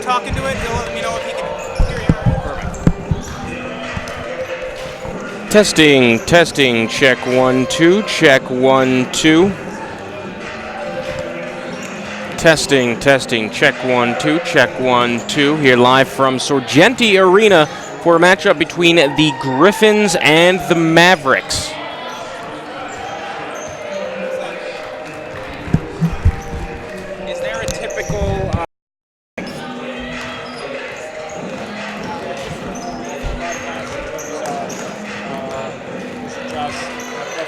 talk into it, he'll let me know if he can hear you. Perfect. Testing, testing, check 1, 2, check 1, 2. Testing, testing, check 1, 2, check 1, 2. Here live from Sorgenti Arena for a matchup between the Griffins and the Mavericks. Is there a typical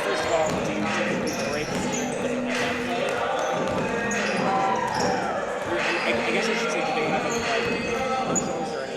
first of all, do you typically break the game and different like that? I guess I should say, do they have any like commercials or any?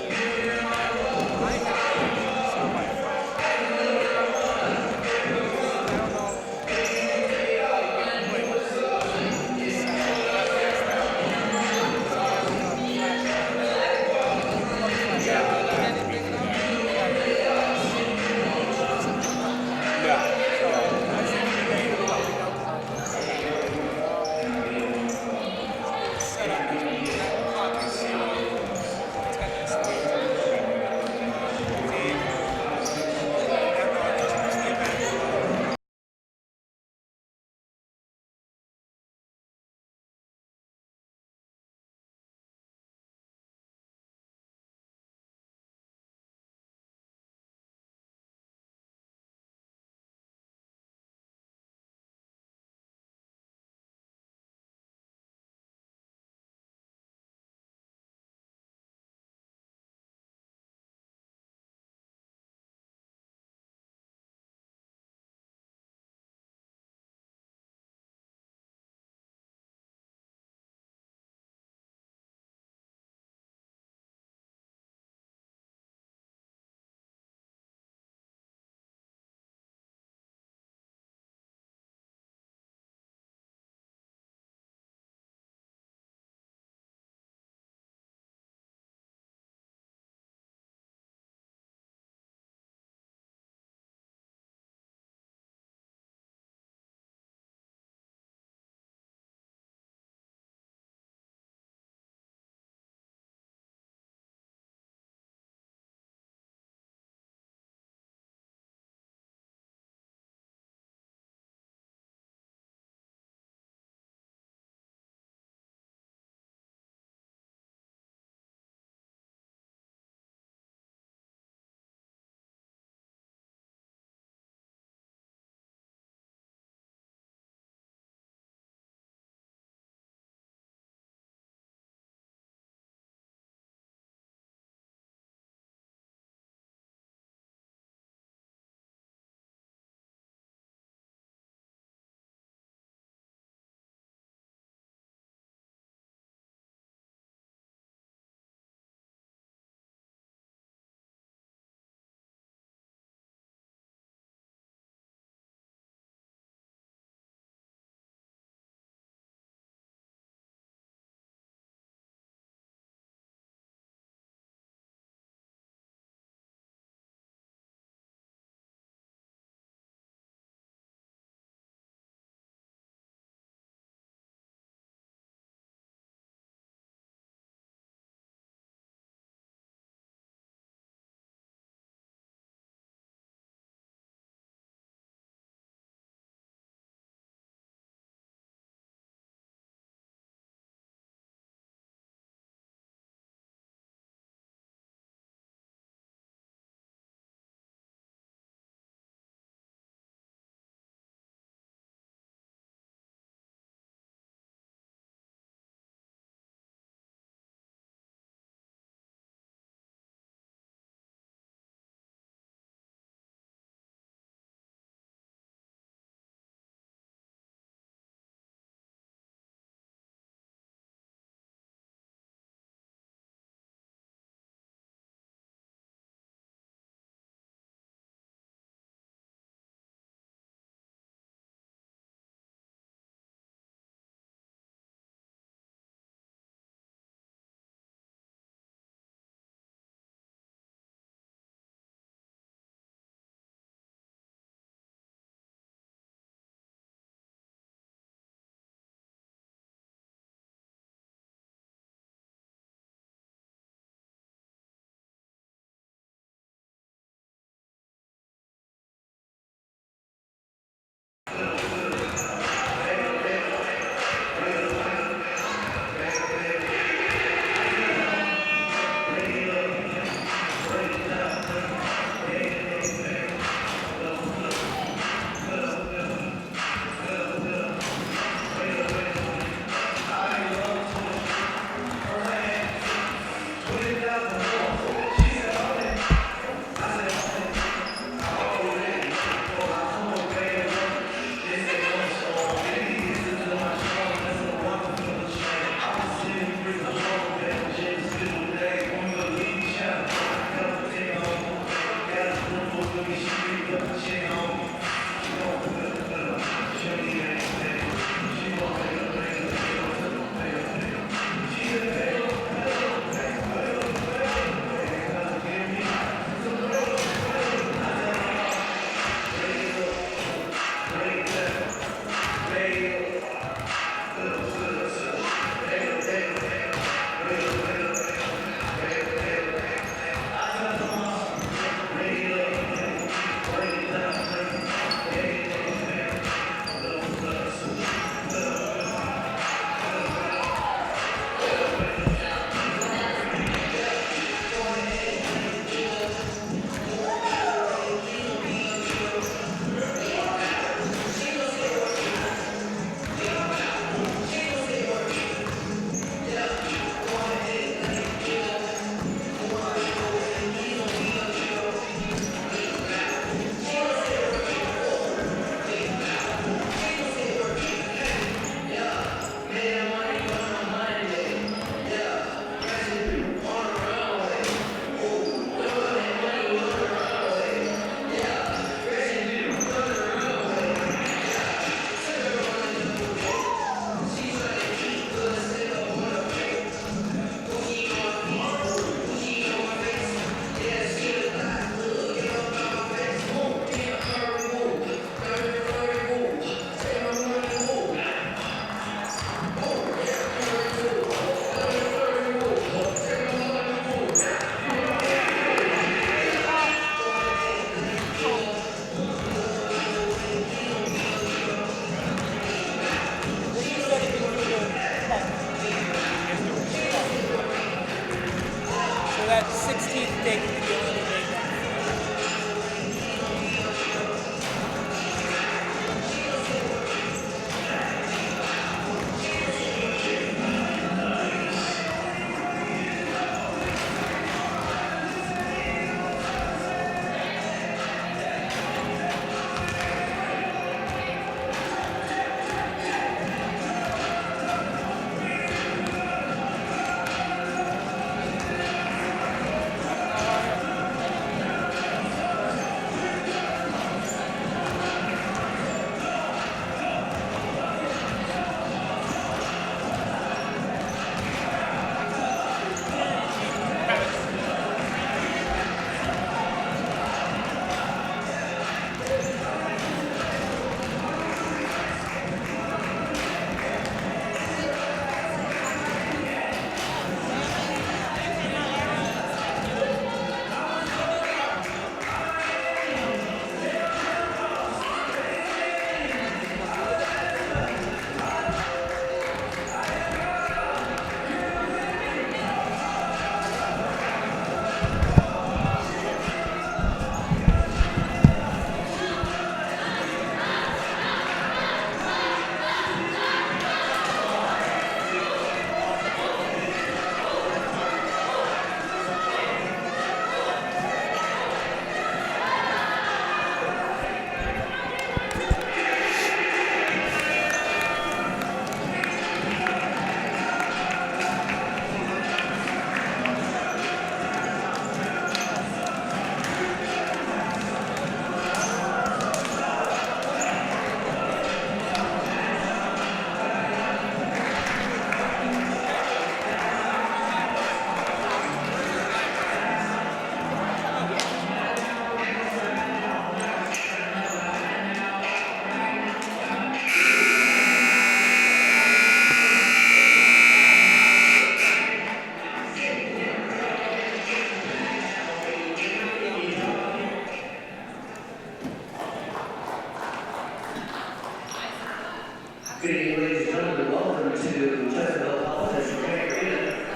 Good evening, ladies and gentlemen. Welcome to Chestnut Hill College Women.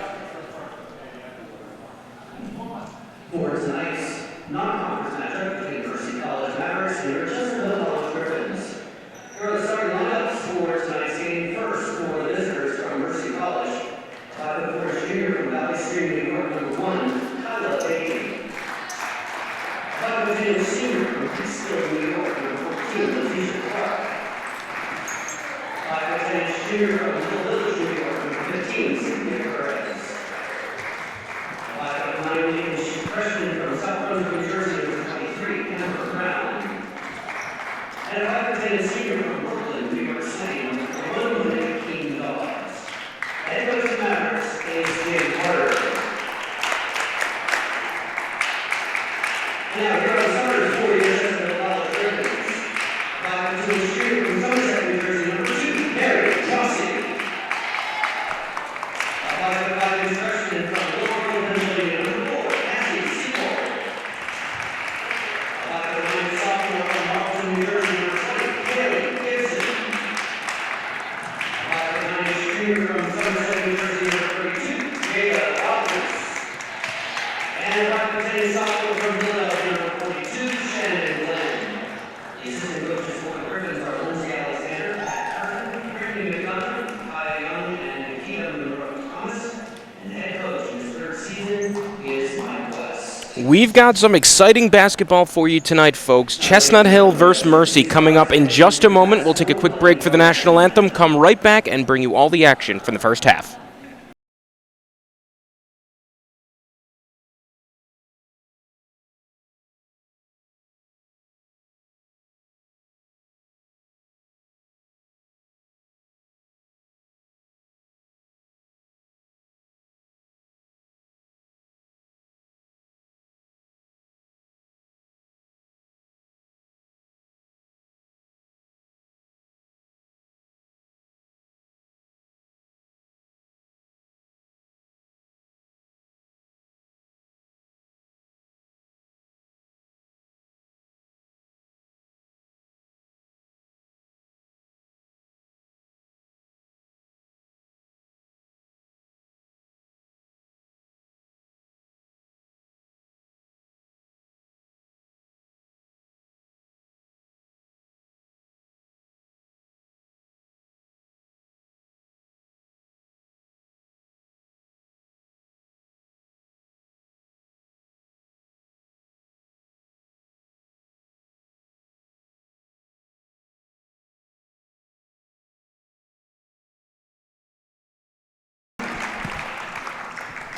For tonight's non-conference matchup between Mercy College Mavericks and your Chestnut Hill College Griffins. Here are the starting lineups for tonight's game. First, for the visitors from Mercy College, 5'4" junior from Valley Stream, New York, number 1, Kyla Bailey. 5'10" senior from Chestnut, New York, number 14, Leticia Clark. 5'10" junior from Hill Village, New York, number 15, Cynthia Perez. 5'9" freshman from South Brunswick, New Jersey, number 23, Amber Brown. And a 5'10" senior from Brooklyn, New York City, number 1, King Dawes. Head coach of the Mavericks is Jim Carter. Now, here are the starters for your Chestnut Hill College Griffins. 5'2" junior from Somerset, New Jersey, number 2, Mary Jossie. A 5'5" freshman from Louisville, Pennsylvania, number 4, Cassie Seabold. A 5'9" sophomore from Marlton, New Jersey, number 20, Haley Gibson. A 5'9" junior from Somerset, New Jersey, number 32, Jada Roberts. And a 5'10" sophomore from Philadelphia, number 42, Shannon Glenn. The assistant coaches for the Griffins are Lindsay Alexander, Pat Turner, Brittany McDonough, Kyle Young, and Nikita Monroe Thomas. And the head coach in his third season is Mike West. We've got some exciting basketball for you tonight, folks. Chestnut Hill versus Mercy coming up in just a moment. We'll take a quick break for the national anthem, come right back, and bring you all the action from the first half.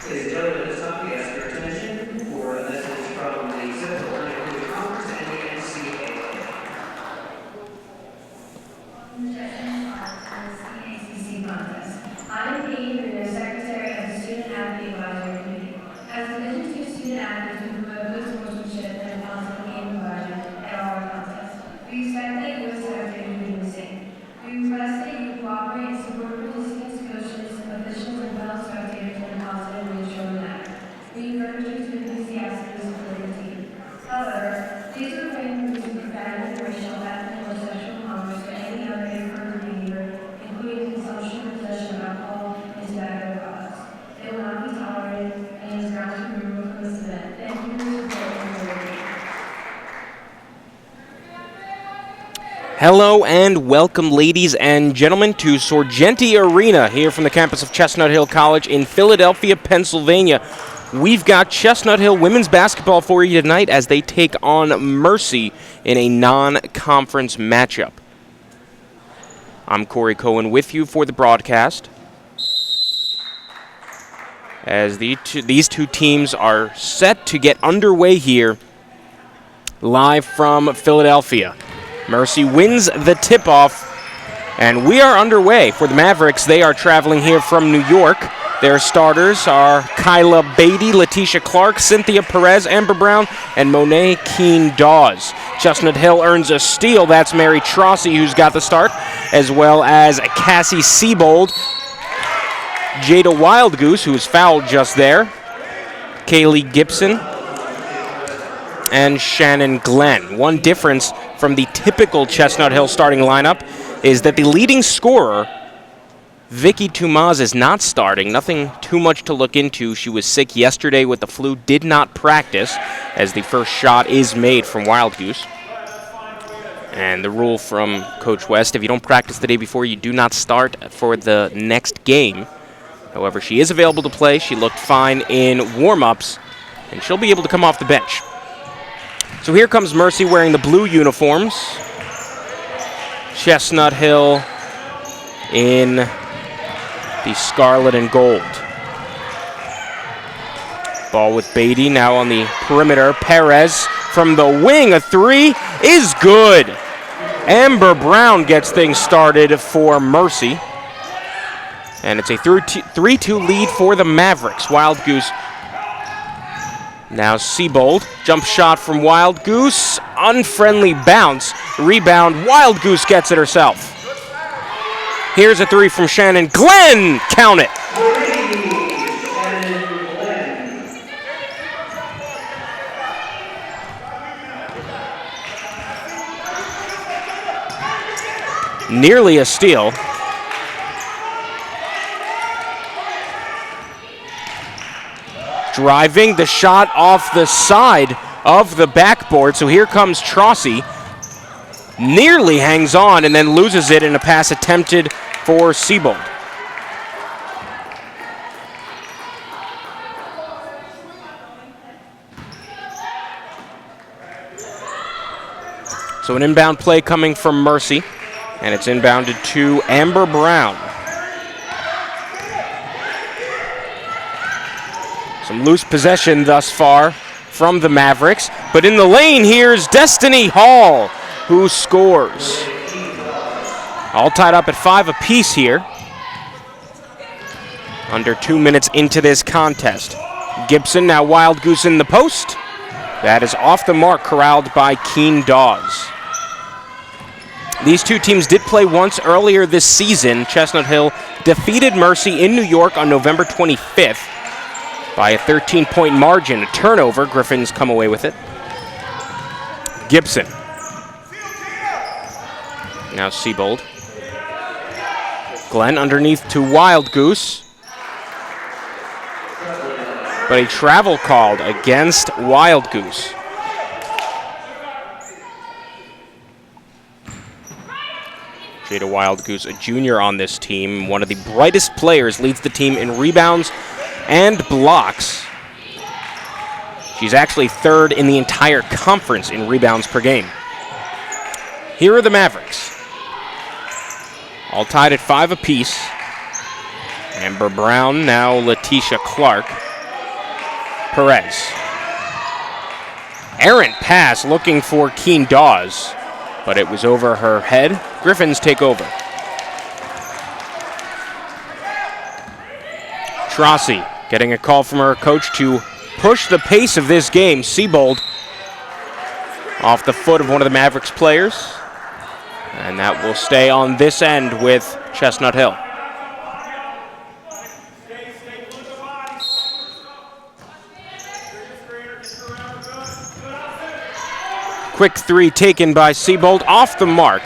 Ladies and gentlemen, at this time, we ask your attention for a message from the Central Atlantic Conference and the NCAA. CACC contest. I am Katie Bruno, Secretary of the Student Athlete Advisory Committee. As a committed to student athletes, we promote good sportsmanship and a positive game environment at all our contests. We expect that you as Secretary will do the same. We request that you cooperate and support participants, coaches, officials, and fellow spectators in a positive and reassuring manner. We encourage you to enthusiastically support your team. However, please refrain from using profanity, racial, ethnic, or sexual comments or any other inappropriate behavior, including consumption or possession of alcohol and tobacco products. It will not be tolerated and is grounds for removal from this event. Thank you for your support and for your game. Hello and welcome, ladies and gentlemen, to Sorgenti Arena here from the campus of Chestnut Hill College in Philadelphia, Pennsylvania. We've got Chestnut Hill women's basketball for you tonight as they take on Mercy in a non-conference matchup. I'm Corey Cohen with you for the broadcast, as these two teams are set to get underway here live from Philadelphia. Mercy wins the tip-off, and we are underway for the Mavericks. They are traveling here from New York. Their starters are Kyla Beatty, Leticia Clark, Cynthia Perez, Amber Brown, and Monet Keene-Dawes. Chestnut Hill earns a steal. That's Mary Trossi who's got the start, as well as Cassie Seabold, Jada Wildgoose, who was fouled just there, Kaylee Gibson, and Shannon Glenn. One difference from the typical Chestnut Hill starting lineup is that the leading scorer, Vicky Toumaz, is not starting. Nothing too much to look into. She was sick yesterday with the flu, did not practice, as the first shot is made from Wild Goose. And the rule from Coach West, if you don't practice the day before, you do not start for the next game. However, she is available to play. She looked fine in warm-ups, and she'll be able to come off the bench. So here comes Mercy wearing the blue uniforms. Chestnut Hill in the scarlet and gold. Ball with Beatty now on the perimeter. Perez from the wing, a three is good. Amber Brown gets things started for Mercy. And it's a 3-2 lead for the Mavericks. Wild Goose. Now Seabold, jump shot from Wild Goose. Unfriendly bounce. Rebound, Wild Goose gets it herself. Here's a three from Shannon Glenn. Count it. Nearly a steal. Driving the shot off the side of the backboard. So here comes Trossi. Nearly hangs on and then loses it in a pass attempted for Seabold. So an inbound play coming from Mercy, and it's inbounded to Amber Brown. Some loose possession thus far from the Mavericks, but in the lane here's Destiny Hall, who scores. All tied up at 5 apiece here. Under 2 minutes into this contest. Gibson now Wild Goose in the post. That is off the mark, corralled by Keen Dawes. These two teams did play once earlier this season. Chestnut Hill defeated Mercy in New York on November 25th by a 13-point margin. A turnover. Griffins come away with it. Gibson. Now Seabold. Glenn underneath to Wild Goose. But a travel called against Wild Goose. Jada Wild Goose, a junior on this team, one of the brightest players, leads the team in rebounds and blocks. She's actually third in the entire conference in rebounds per game. Here are the Mavericks. All tied at 5 apiece. Amber Brown, now Letitia Clark. Perez. Errant pass looking for Keen Dawes, but it was over her head. Griffins take over. Trossi getting a call from her coach to push the pace of this game. Seabold off the foot of one of the Mavericks players. And that will stay on this end with Chestnut Hill. Quick three taken by Seabold, off the mark.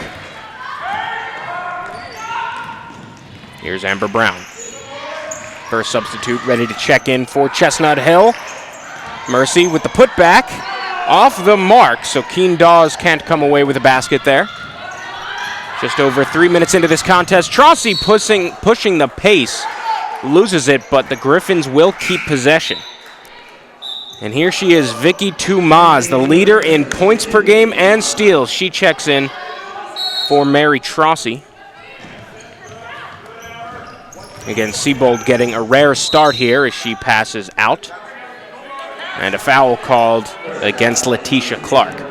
Here's Amber Brown. First substitute ready to check in for Chestnut Hill. Mercy with the putback, off the mark, so Keen Dawes can't come away with a basket there. Just over 3 minutes into this contest, Trossi pushing the pace, loses it, but the Griffins will keep possession. And here she is, Vicky Toumaz, the leader in points per game and steals. She checks in for Mary Trossi. Again, Seabold getting a rare start here as she passes out. And a foul called against Letitia Clark.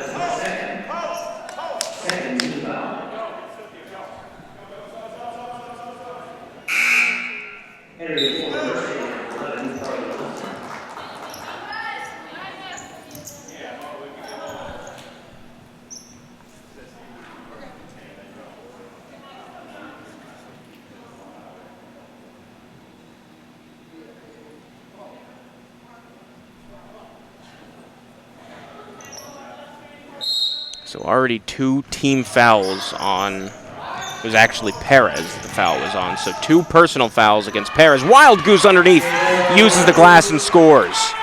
So already 2 team fouls on It was actually Perez the foul was on. So 2 personal fouls against Perez. Wild Goose underneath, uses the glass and scores.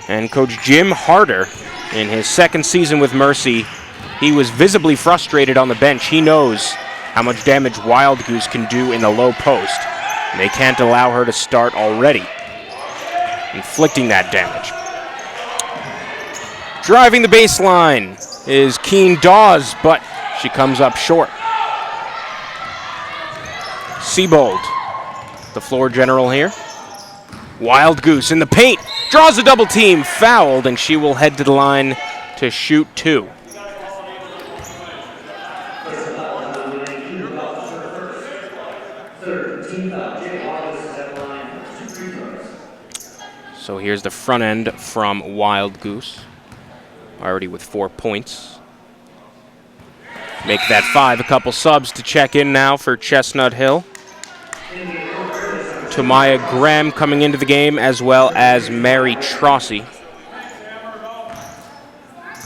And Coach Jim Harder, in his 2nd season with Mercy, he was visibly frustrated on the bench. He knows how much damage Wild Goose can do in the low post. And they can't allow her to start already, inflicting that damage. Driving the baseline is Keen Dawes, but she comes up short. Siebold, the floor general here. Wild Goose in the paint, draws a double team, fouled, and she will head to the line to shoot 2. So here's the front end from Wild Goose, already with 4 points. Make that 5. A couple subs to check in now for Chestnut Hill. Tamaya Graham coming into the game, as well as Mary Trossi.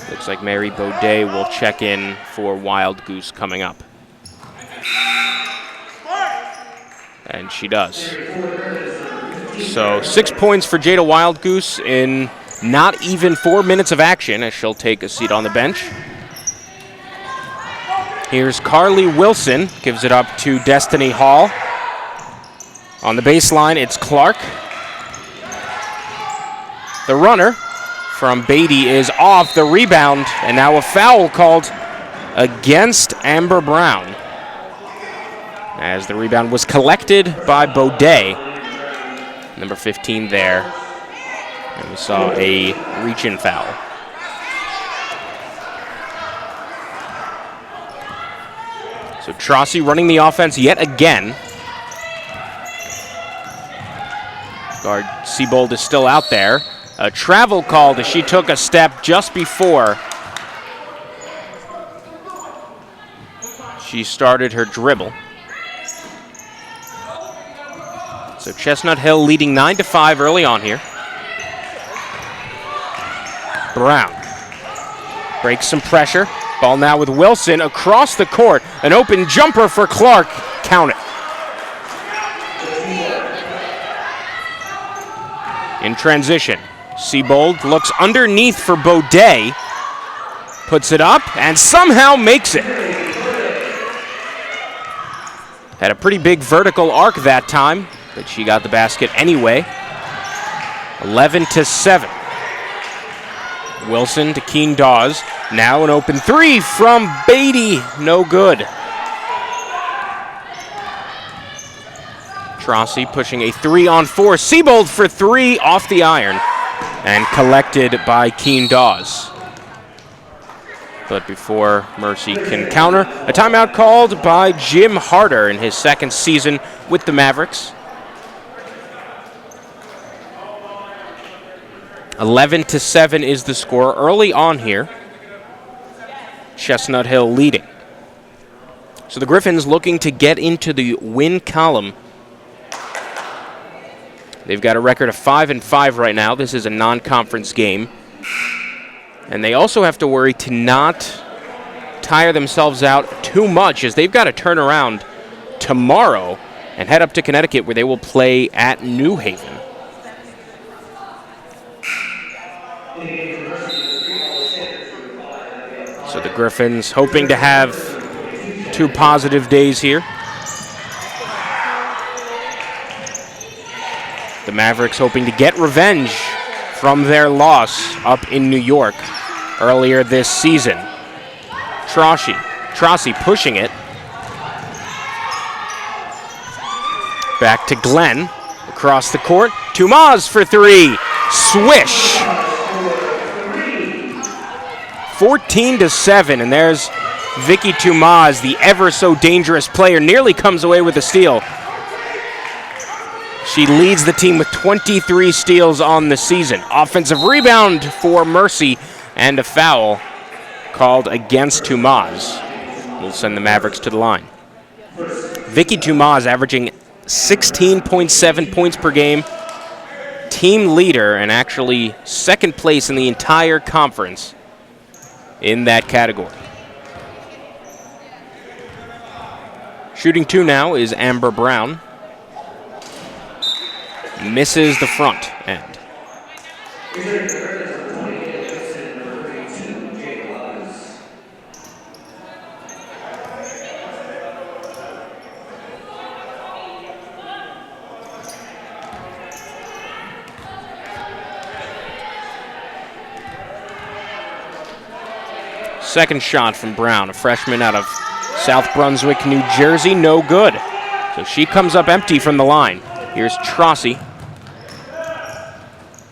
Looks like Mary Baudet will check in for Wild Goose coming up. And she does. So 6 points for Jada Wild Goose in not even 4 minutes of action, as she'll take a seat on the bench. Here's Carly Wilson, gives it up to Destiny Hall. On the baseline, it's Clark. The runner from Beatty is off the rebound, and now a foul called against Amber Brown, as the rebound was collected by Baudet, number 15 there. And we saw a reach-in foul. So Trossi running the offense yet again. Guard Siebold is still out there. A travel called as she took a step just before she started her dribble. So Chestnut Hill leading 9-5 early on here. Brown breaks some pressure. Ball now with Wilson across the court. An open jumper for Clark. Count it. In transition, Siebold looks underneath for Baudet. Puts it up and somehow makes it. Had a pretty big vertical arc that time, but she got the basket anyway. 11-7. Wilson to Keen Dawes. Now an open 3 from Beatty. No good. Trossi pushing a 3-on-4. Siebold for 3 off the iron and collected by Keen Dawes. But before Mercy can counter, a timeout called by Jim Harder in his 2nd season with the Mavericks. 11-7 is the score early on here. Chestnut Hill leading. So the Griffins looking to get into the win column. They've got a record of 5-5 right now. This is a non-conference game. And they also have to worry to not tire themselves out too much, as they've got to turn around tomorrow and head up to Connecticut, where they will play at New Haven. So the Griffins hoping to have 2 positive days here. The Mavericks hoping to get revenge from their loss up in New York earlier this season. Trossi pushing it. Back to Glenn. Across the court. Tumaz for 3. Swish. 14-7, and there's Vicky Tumaz, the ever so dangerous player, nearly comes away with a steal. She leads the team with 23 steals on the season. Offensive rebound for Mercy, and a foul called against Tumaz. Will send the Mavericks to the line. Vicky Tumaz averaging 16.7 points per game, team leader, and actually 2nd place in the entire conference in that category. Shooting 2 now is Amber Brown. Misses the front end. Second shot from Brown, a freshman out of South Brunswick, New Jersey, no good. So she comes up empty from the line. Here's Trossi.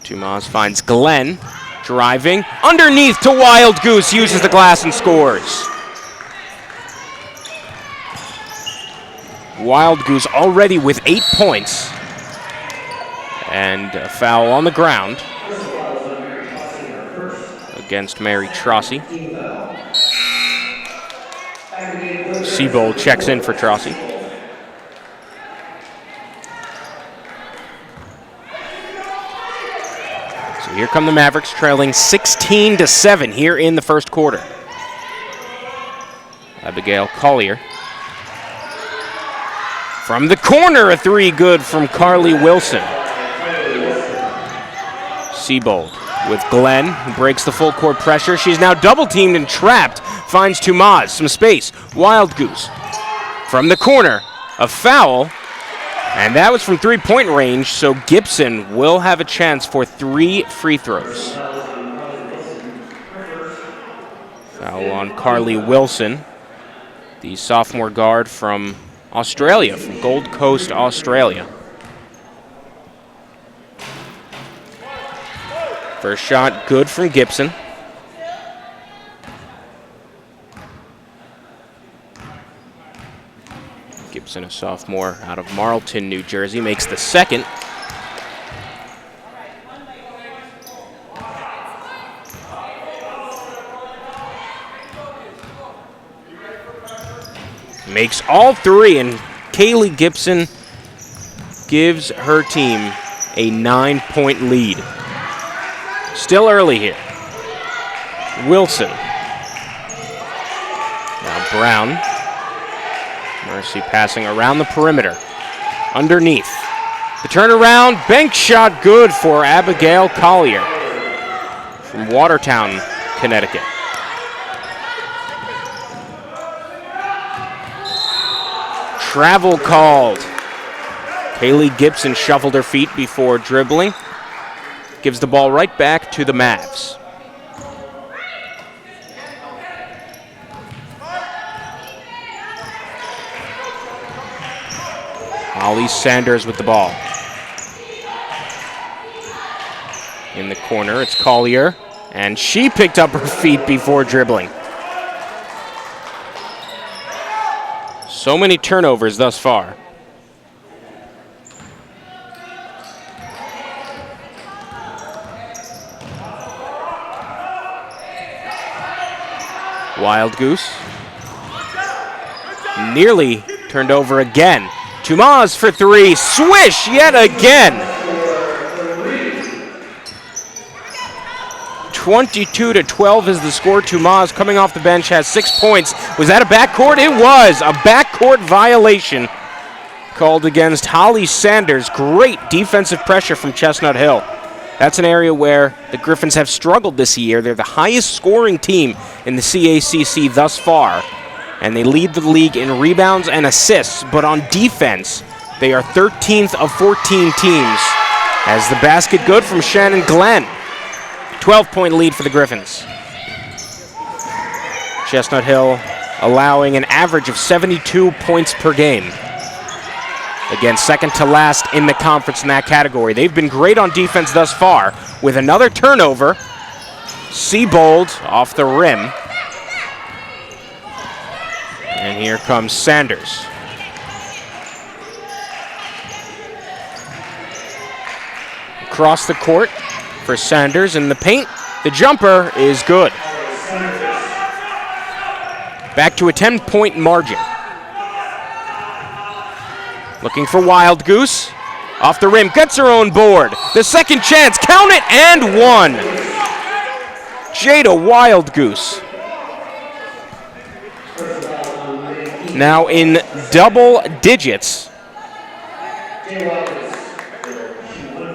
Tomas finds Glenn, driving, underneath to Wild Goose, uses the glass and scores. Wild Goose already with 8 points. And a foul on the ground against Mary Trossi. Seabold checks in for Trossi. So here come the Mavericks, trailing 16-7 here in the first quarter. Abigail Collier. From the corner, a 3 good from Carly Wilson. Seabold with Glenn, who breaks the full court pressure. She's now double teamed and trapped. Finds Tomas, some space. Wild Goose. From the corner, a foul. And that was from 3-point range, so Gibson will have a chance for 3 free throws. Foul on Carly Wilson, the sophomore guard from Australia, from Gold Coast, Australia. First shot good from Gibson. Gibson, a sophomore out of Marlton, New Jersey, makes the second. Makes all 3, and Kaylee Gibson gives her team a 9-point lead. Still early here. Wilson. Now Brown. Mercy passing around the perimeter. Underneath. The turnaround, bank shot good for Abigail Collier from Watertown, Connecticut. Travel called. Kaylee Gibson shuffled her feet before dribbling. Gives the ball right back to the Mavs. Holly Sanders with the ball. In the corner, it's Collier, and she picked up her feet before dribbling. So many turnovers thus far. Wild Goose. Nearly turned over again. Tomas for 3. Swish yet again. 22-12 is the score. Tomas coming off the bench has 6 points. Was that a backcourt? It was a backcourt violation called against Holly Sanders. Great defensive pressure from Chestnut Hill. That's an area where the Griffins have struggled this year. They're the highest scoring team in the CACC thus far, and they lead the league in rebounds and assists, but on defense, they are 13th of 14 teams. As the basket good from Shannon Glenn. 12-point lead for the Griffins. Chestnut Hill allowing an average of 72 points per game. Again, second to last in the conference in that category. They've been great on defense thus far. With another turnover, Seabold off the rim. And here comes Sanders. Across the court for Sanders in the paint. The jumper is good. Back to a 10-point margin. Looking for Wild Goose. Off the rim, gets her own board. The second chance, count it, and 1. Jada Wild Goose. now in double digits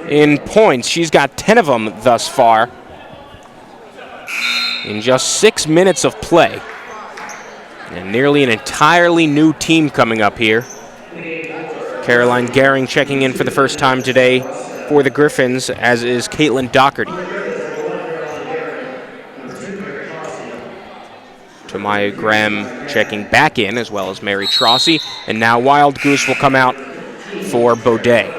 in points. She's got 10 of them thus far in just 6 minutes of play. And nearly an entirely new team coming up here. Caroline Gehring checking in for the first time today for the Griffins, as is Caitlin Doherty. Tamaya Graham checking back in, as well as Mary Trossi. And now Wild Goose will come out for Baudet.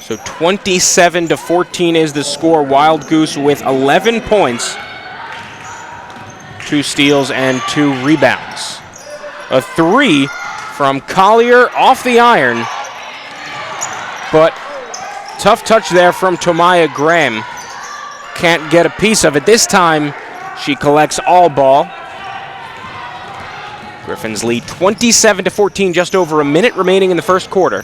So 27-14 is the score. Wild Goose with 11 points, 2 steals and 2 rebounds. A 3 from Collier off the iron, but tough touch there from Tamaya Graham. Can't get a piece of it. This time she collects all ball. Griffins lead 27-14, just over a minute remaining in the first quarter.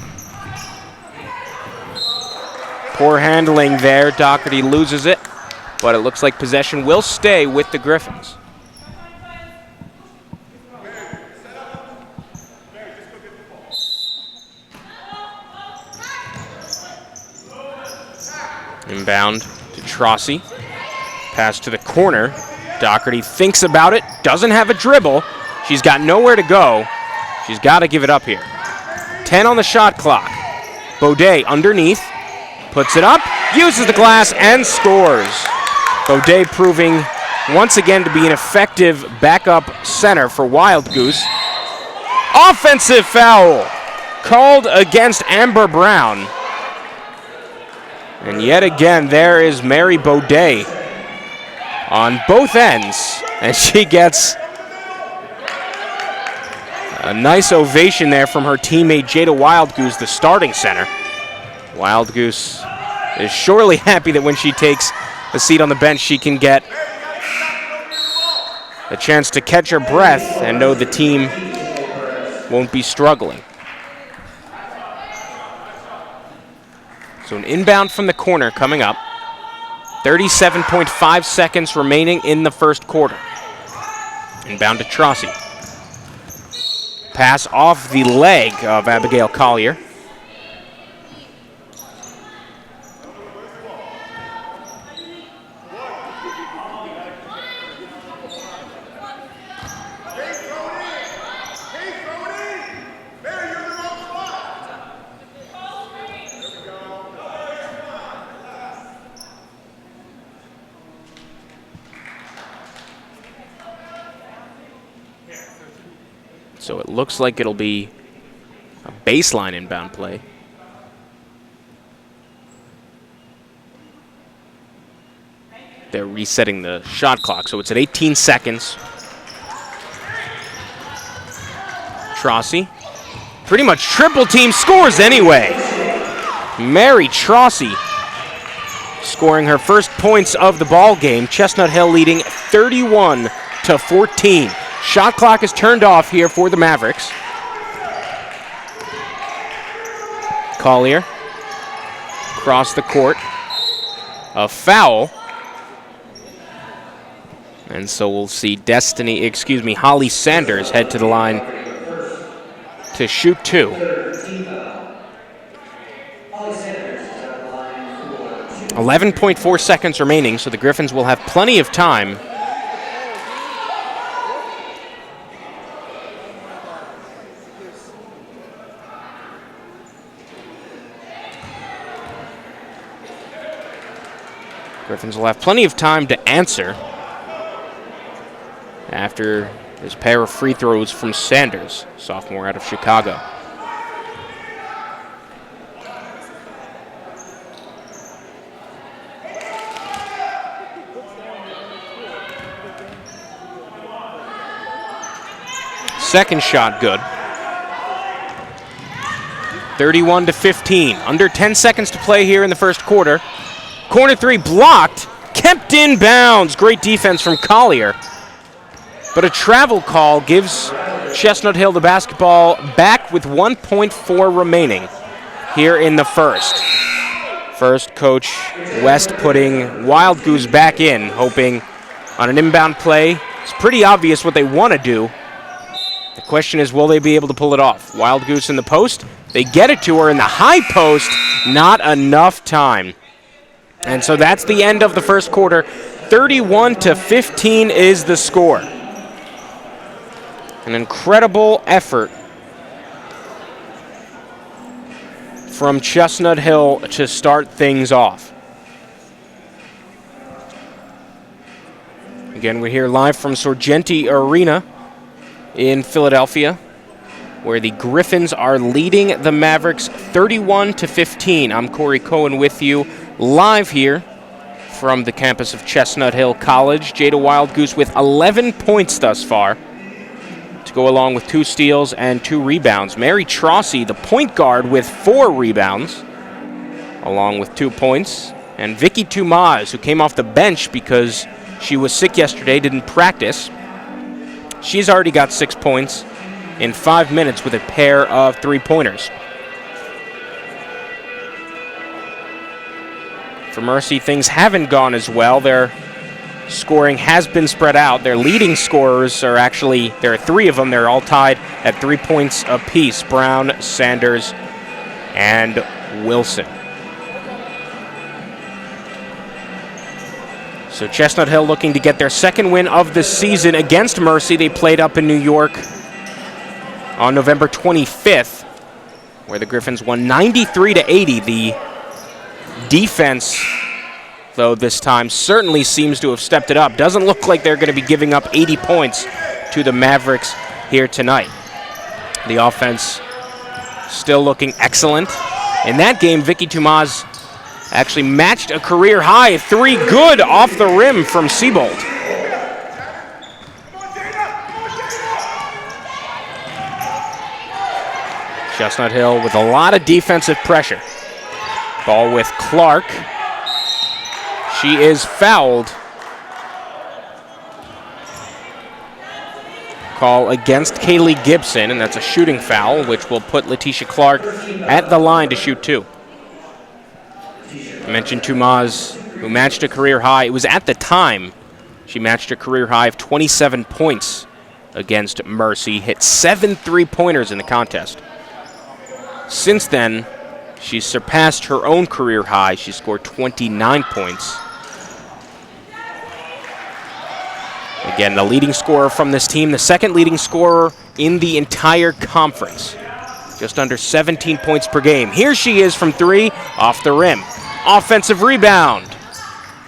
Poor handling there. Doherty loses it, but it looks like possession will stay with the Griffins. Inbound to Trossi. Pass to the corner. Doherty thinks about it, doesn't have a dribble. She's got nowhere to go. She's got to give it up here. 10 on the shot clock. Baudet underneath, puts it up, uses the glass, and scores. Baudet proving once again to be an effective backup center for Wild Goose. Offensive foul called against Amber Brown. And yet again, there is Mary Baudet on both ends, and she gets a nice ovation there from her teammate Jada Wild Goose, the starting center. Wild Goose is surely happy that when she takes a seat on the bench, she can get a chance to catch her breath and know the team won't be struggling. So an inbound from the corner coming up. 37.5 seconds remaining in the first quarter. Inbound to Trossi. Pass off the leg of Abigail Collier. So it looks like it'll be a baseline inbound play. They're resetting the shot clock, so it's at 18 seconds. Trossi, pretty much triple team, scores anyway. Mary Trossi scoring her first points of the ball game. Chestnut Hill leading 31-14. Shot clock is turned off here for the Mavericks. Collier across the court. A foul. And so we'll see Holly Sanders head to the line to shoot 2. 11.4 seconds remaining, so the Griffins will have plenty of time . Griffins will have plenty of time to answer after this pair of free throws from Sanders, sophomore out of Chicago. Second shot good. 31-15. Under 10 seconds to play here in the first quarter. Corner 3 blocked, kept in bounds. Great defense from Collier. But a travel call gives Chestnut Hill the basketball back with 1.4 remaining here in the first. First, Coach West putting Wild Goose back in, hoping on an inbound play It's pretty obvious what they want to do. The question is, will they be able to pull it off? Wild Goose in the post. They get it to her in the high post. Not enough time. And so that's the end of the first quarter. 31-15 is the score. An incredible effort from Chestnut Hill to start things off. Again, we're here live from Sorgenti Arena in Philadelphia, where the Griffins are leading the Mavericks 31-15. I'm Corey Cohen with you live here from the campus of Chestnut Hill College. Jada Wild Goose with 11 points thus far, to go along with 2 steals and 2 rebounds. Mary Trossi, the point guard, with 4 rebounds, along with 2 points. And Vicky Toumaz, who came off the bench because she was sick yesterday, didn't practice. She's already got 6 points in 5 minutes with a pair of 3-pointers. For Mercy, things haven't gone as well. Their scoring has been spread out. Their leading scorers are actually, there are 3 of them. They're all tied at 3 points apiece: Brown, Sanders, and Wilson. So Chestnut Hill looking to get their second win of the season against Mercy. They played up in New York on November 25th, where the Griffins won 93-80. The defense, though, this time certainly seems to have stepped it up. Doesn't look like they're going to be giving up 80 points to the Mavericks here tonight. The offense still looking excellent. In that game, Vicky Toumaz actually matched a career high 3 good off the rim from Siebold. Chestnut Hill with a lot of defensive pressure. Ball with Clark. She is fouled. Call against Kaylee Gibson, and that's a shooting foul, which will put Letitia Clark at the line to shoot 2. I mentioned Toumaz, who matched a career high. It was at the time she matched a career high of 27 points against Mercy, hit 7 3-pointers in the contest. Since then, she's surpassed her own career high. She scored 29 points. Again, the leading scorer from this team, the second leading scorer in the entire conference. Just under 17 points per game. Here she is from 3, off the rim. Offensive rebound.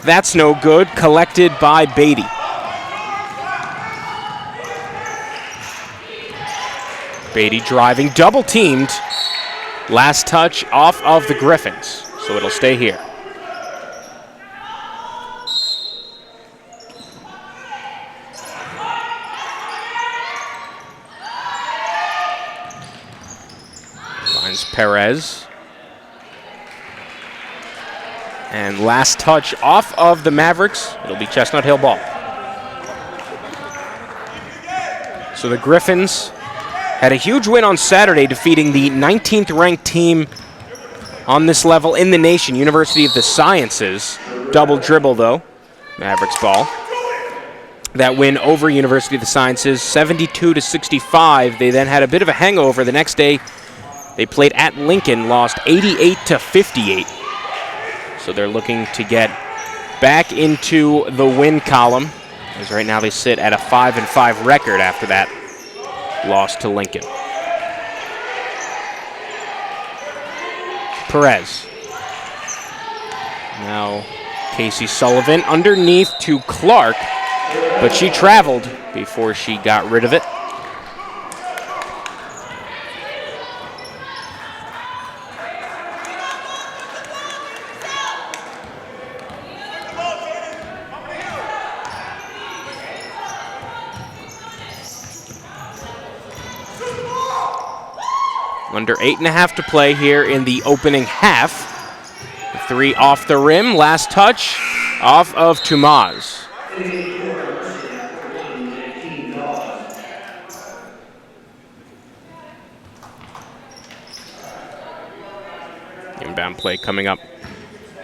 That's no good. Collected by Beatty. Beatty driving, double teamed. Last touch off of the Griffins, so it'll stay here. Finds Perez. And last touch off of the Mavericks. It'll be Chestnut Hill ball. So the Griffins had a huge win on Saturday, defeating the 19th ranked team on this level in the nation, University of the Sciences. Double dribble, though. Mavericks ball. That win over University of the Sciences, 72-65. They then had a bit of a hangover. The next day, they played at Lincoln, lost 88-58. So they're looking to get back into the win column, as right now they sit at a 5-5 record after that loss to Lincoln. Perez. Now Casey Sullivan underneath to Clark, but she traveled before she got rid of it. Under 8.5 to play here in the opening half. The 3 off the rim. Last touch off of Toumaz. Inbound play coming up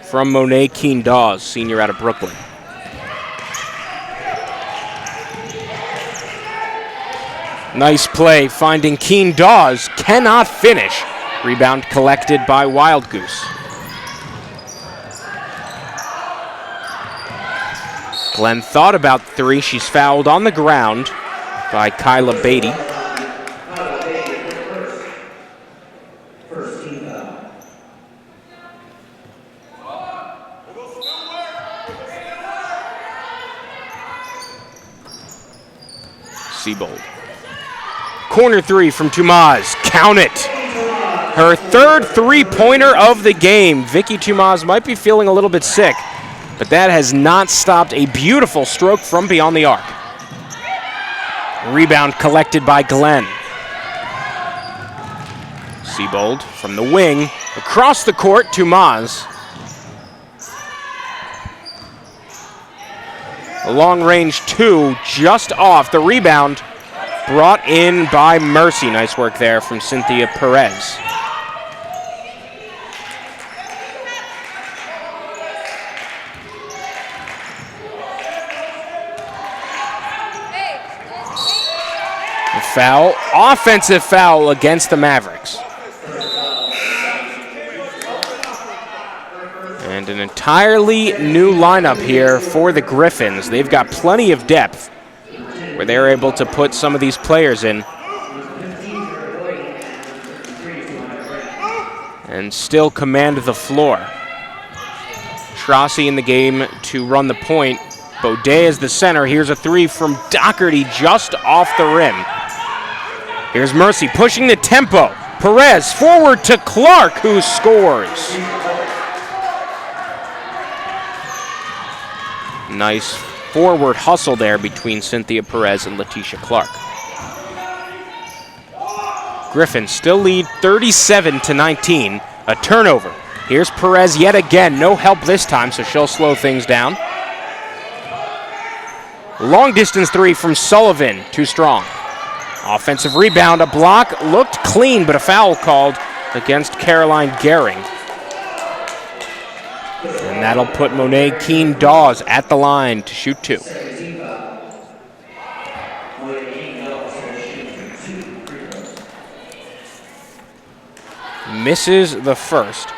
from Monet Keene Dawes, senior out of Brooklyn. Nice play finding Keen Dawes. Cannot finish. Rebound collected by Wild Goose. Glenn thought about three. She's fouled on the ground by Kyla Beatty. First team foul. Seabold. Corner three from Toumaz. Count it. Her third three-pointer of the game. Vicky Toumaz might be feeling a little bit sick, but that has not stopped a beautiful stroke from beyond the arc. Rebound collected by Glenn. Seabold from the wing. Across the court, Toumaz. A long-range two just off. The rebound brought in by Mercy. Nice work there from Cynthia Perez. A foul, offensive foul against the Mavericks. And an entirely new lineup here for the Griffins. They've got plenty of depth where they're able to put some of these players in and still command the floor. Trossi in the game to run the point. Baudet is the center. Here's a three from Doherty just off the rim. Here's Mercy pushing the tempo. Perez forward to Clark, who scores. Nice forward hustle there between Cynthia Perez and Letitia Clark. Griffins still lead 37-19. A turnover. Here's Perez yet again. No help this time, so she'll slow things down. Long distance three from Sullivan. Too strong. Offensive rebound. A block. Looked clean, but a foul called against Caroline Gehring. And that'll put Monet Keen Dawes at the line to shoot two. Misses the first.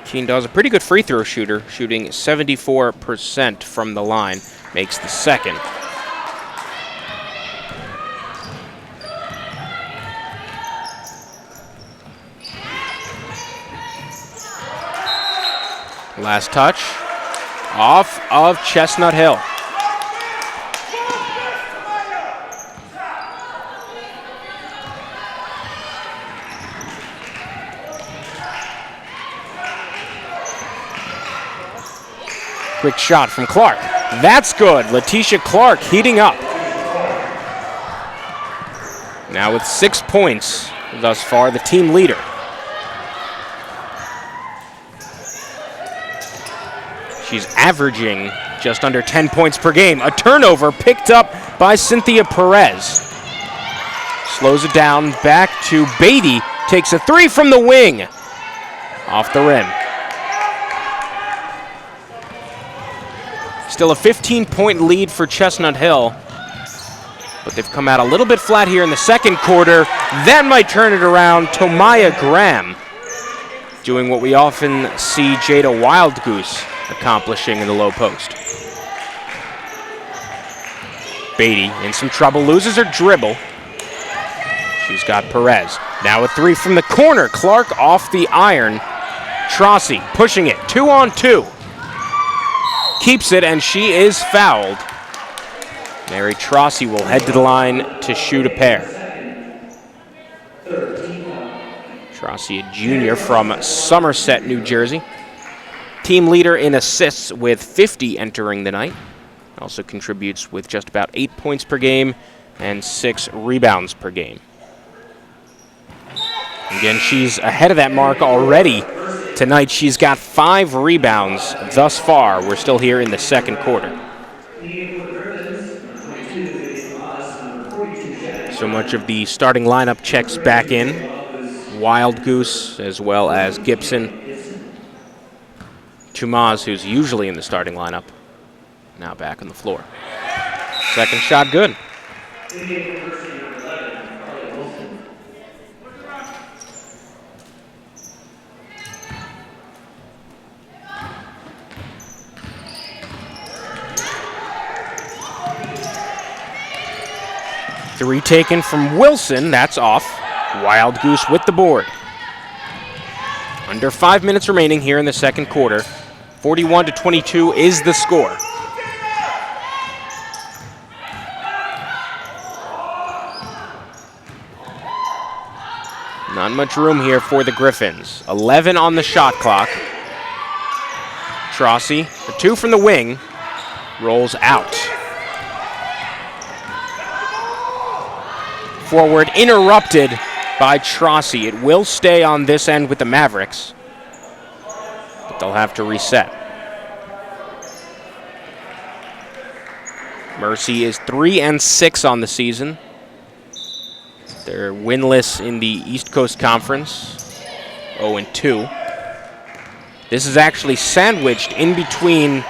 Keen Dawes, a pretty good free throw shooter, shooting 74% from the line, makes the second. Last touch, off of Chestnut Hill. Quick shot from Clark. That's good. Letitia Clark heating up. Now with 6 points thus far, the team leader. She's averaging just under 10 points per game. A turnover picked up by Cynthia Perez. Slows it down, back to Beatty. Takes a three from the wing. Off the rim. Still a 15-point lead for Chestnut Hill. But they've come out a little bit flat here in the second quarter. That might turn it around. Tomaya Graham doing what we often see Jada Wildgoose accomplishing in the low post. Beatty in some trouble, loses her dribble. She's got Perez. Now a three from the corner. Clark off the iron. Trossi pushing it, 2-on-2. Keeps it, and she is fouled. Mary Trossi will head to the line to shoot a pair. Trossi, a junior from Somerset, New Jersey. Team leader in assists with 50 entering the night. Also contributes with just about 8 points per game and 6 rebounds per game. Again, she's ahead of that mark already. Tonight, she's got 5 rebounds thus far. We're still here in the second quarter. So much of the starting lineup checks back in. Wild Goose as well as Gibson. Toumaz, who's usually in the starting lineup. Now back on the floor. Second shot good. Indiana University number 11, Carly Wilson. Three taken from Wilson. That's off. Wild Goose with the board. Under 5 minutes remaining here in the second quarter. 41-22 is the score. Not much room here for the Griffins. 11 on the shot clock. Trossi, a 2 from the wing, rolls out. Forward interrupted by Trossi. It will stay on this end with the Mavericks, but they'll have to reset. Mercy is 3-6 on the season. They're winless in the East Coast Conference, 0-2. This is actually sandwiched in between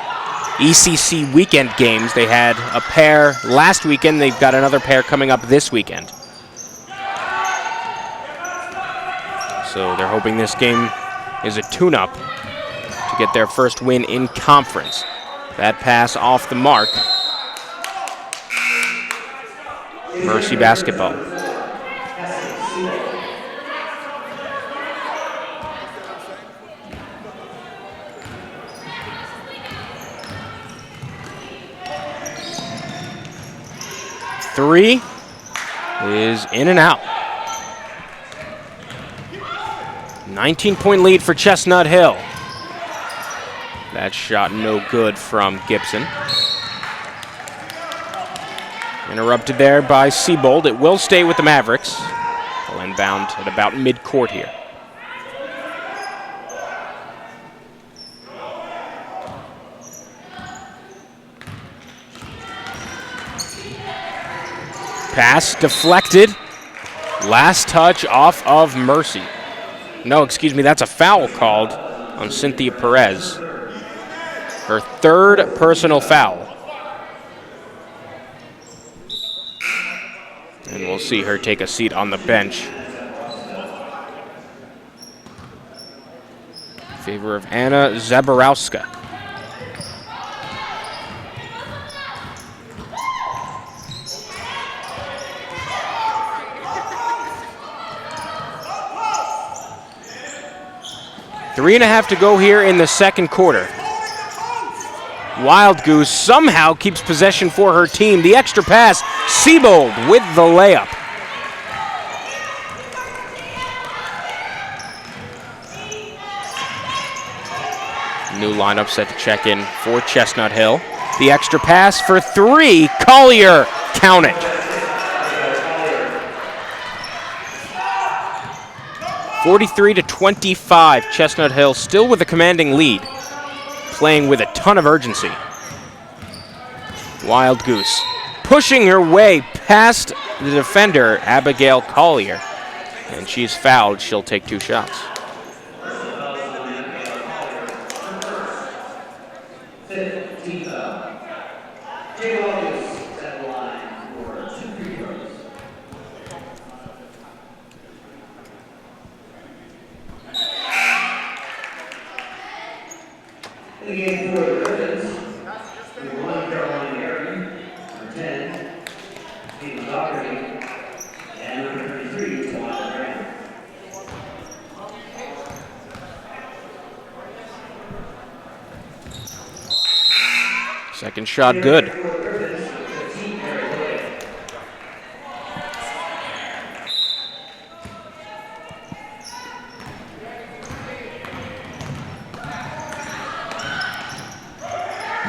ECC weekend games. They had a pair last weekend. They've got another pair coming up this weekend. So they're hoping this game is a tune-up to get their first win in conference. That pass off the mark. Mercy basketball. Three is in and out. 19-point lead for Chestnut Hill. That shot no good from Gibson. Interrupted there by Siebold. It will stay with the Mavericks. They'll inbound at about mid-court here. Pass deflected. Last touch off of Mercy. No, excuse me, that's a foul called on Cynthia Perez. Her third personal foul. And we'll see her take a seat on the bench. In favor of Anna Zaborowska. Three and a half to go here in the second quarter. Wild Goose somehow keeps possession for her team. The extra pass, Siebold with the layup. New lineup set to check in for Chestnut Hill. The extra pass for three, Collier, count it. 43-25, Chestnut Hill still with a commanding lead, playing with a ton of urgency. Wild Goose pushing her way past the defender, Abigail Collier, and she's fouled. She'll take two shots. In the game for the Griffins, number 1, Caroline Aaron, number 10, Stephen Doherty, and number 33, Tawana Graham. Second shot good.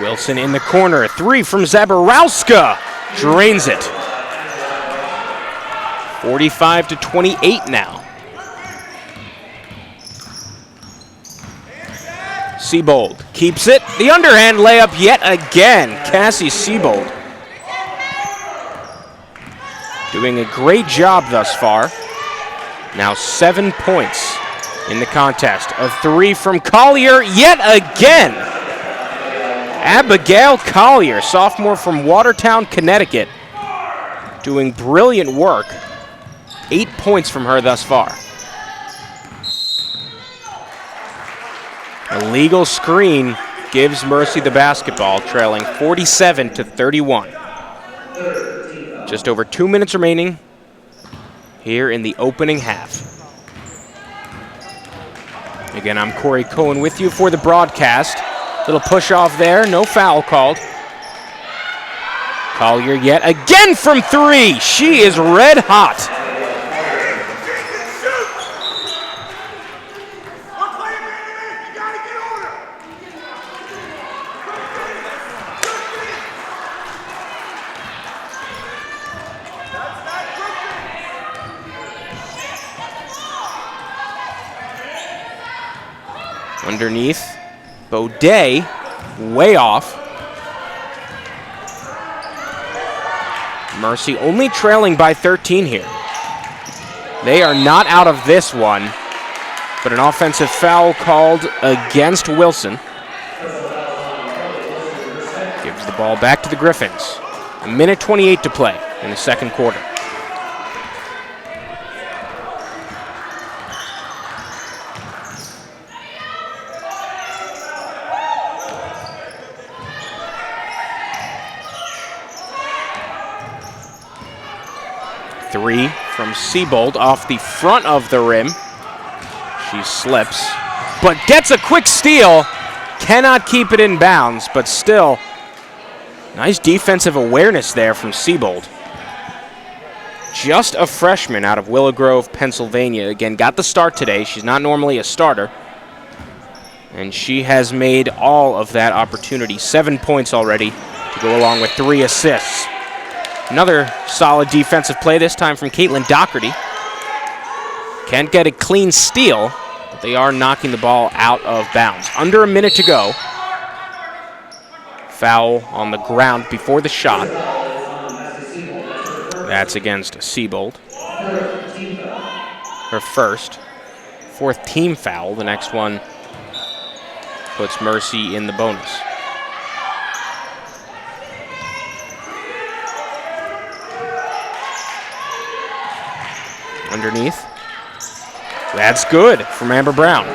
Wilson in the corner. Three from Zaborowska. Drains it. 45-28 now. Siebold keeps it. The underhand layup yet again. Cassie Siebold doing a great job thus far. Now 7 points in the contest. A three from Collier yet again. Abigail Collier, sophomore from Watertown, Connecticut, doing brilliant work. 8 points from her thus far. A legal screen gives Mercy the basketball, trailing 47-31. Just over 2 minutes remaining here in the opening half. Again, I'm Corey Cohen with you for the broadcast. Little push off there, no foul called. Collier yet again from three. She is red hot. Underneath, Baudet, way off. Mercy only trailing by 13 here. They are not out of this one, but an offensive foul called against Wilson. Gives the ball back to the Griffins. 1:28 to play in the second quarter. Three from Siebold off the front of the rim. She slips, but gets a quick steal. Cannot keep it in bounds, but still, nice defensive awareness there from Siebold. Just a freshman out of Willow Grove, Pennsylvania. Again, got the start today. She's not normally a starter, and she has made all of that opportunity. 7 points already to go along with 3 assists. Another solid defensive play, this time from Caitlin Doherty. Can't get a clean steal, but they are knocking the ball out of bounds. Under a minute to go. Foul on the ground before the shot. That's against Siebold. Her first. 4th team foul. The next one puts Mercy in the bonus. Underneath. That's good from Amber Brown.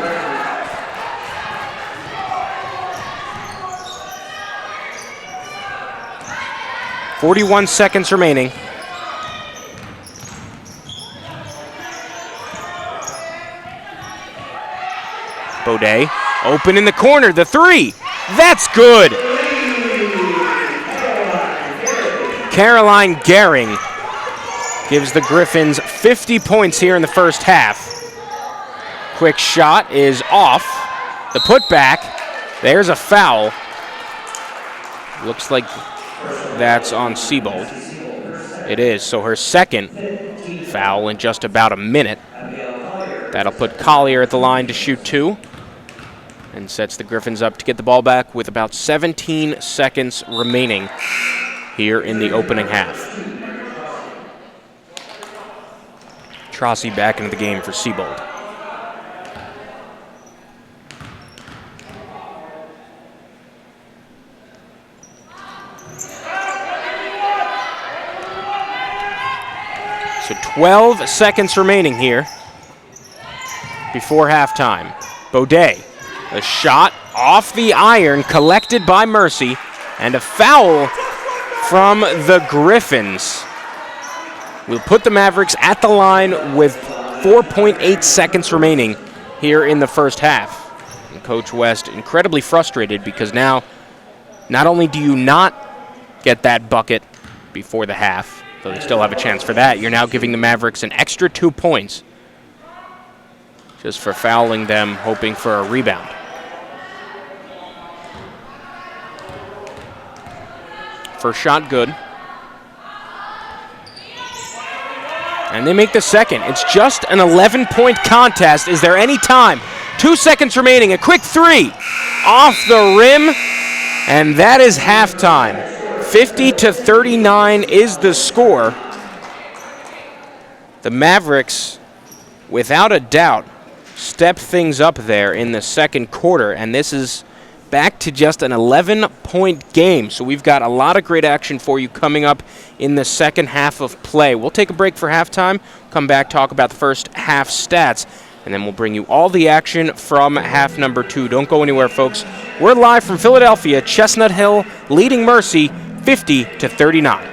.41 seconds remaining. Baudet open in the corner, the three. That's good. Caroline Gehring gives the Griffins 50 points here in the first half. Quick shot is off. The putback. There's a foul. Looks like that's on Siebold. It is, so her second foul in just about a minute. That'll put Collier at the line to shoot 2 and sets the Griffins up to get the ball back with about 17 seconds remaining here in the opening half. Trossi back into the game for Siebold. So 12 seconds remaining here before halftime. Baudet, a shot off the iron collected by Mercy, and a foul from the Griffins. We'll put the Mavericks at the line with 4.8 seconds remaining here in the first half. And Coach West incredibly frustrated because now not only do you not get that bucket before the half, though they still have a chance for that, you're now giving the Mavericks an extra 2 points just for fouling them, hoping for a rebound. First shot good. And they make the second. It's just an 11-point contest. Is there any time? 2 seconds remaining. A quick three off the rim. And that is halftime. 50-39 is the score. The Mavericks, without a doubt, step things up there in the second quarter. And this is back to just an 11-point game. So we've got a lot of great action for you coming up in the second half of play. We'll take a break for halftime, come back, talk about the first half stats, and then we'll bring you all the action from half number 2. Don't go anywhere, folks. We're live from Philadelphia. Chestnut Hill leading Mercy 50-39.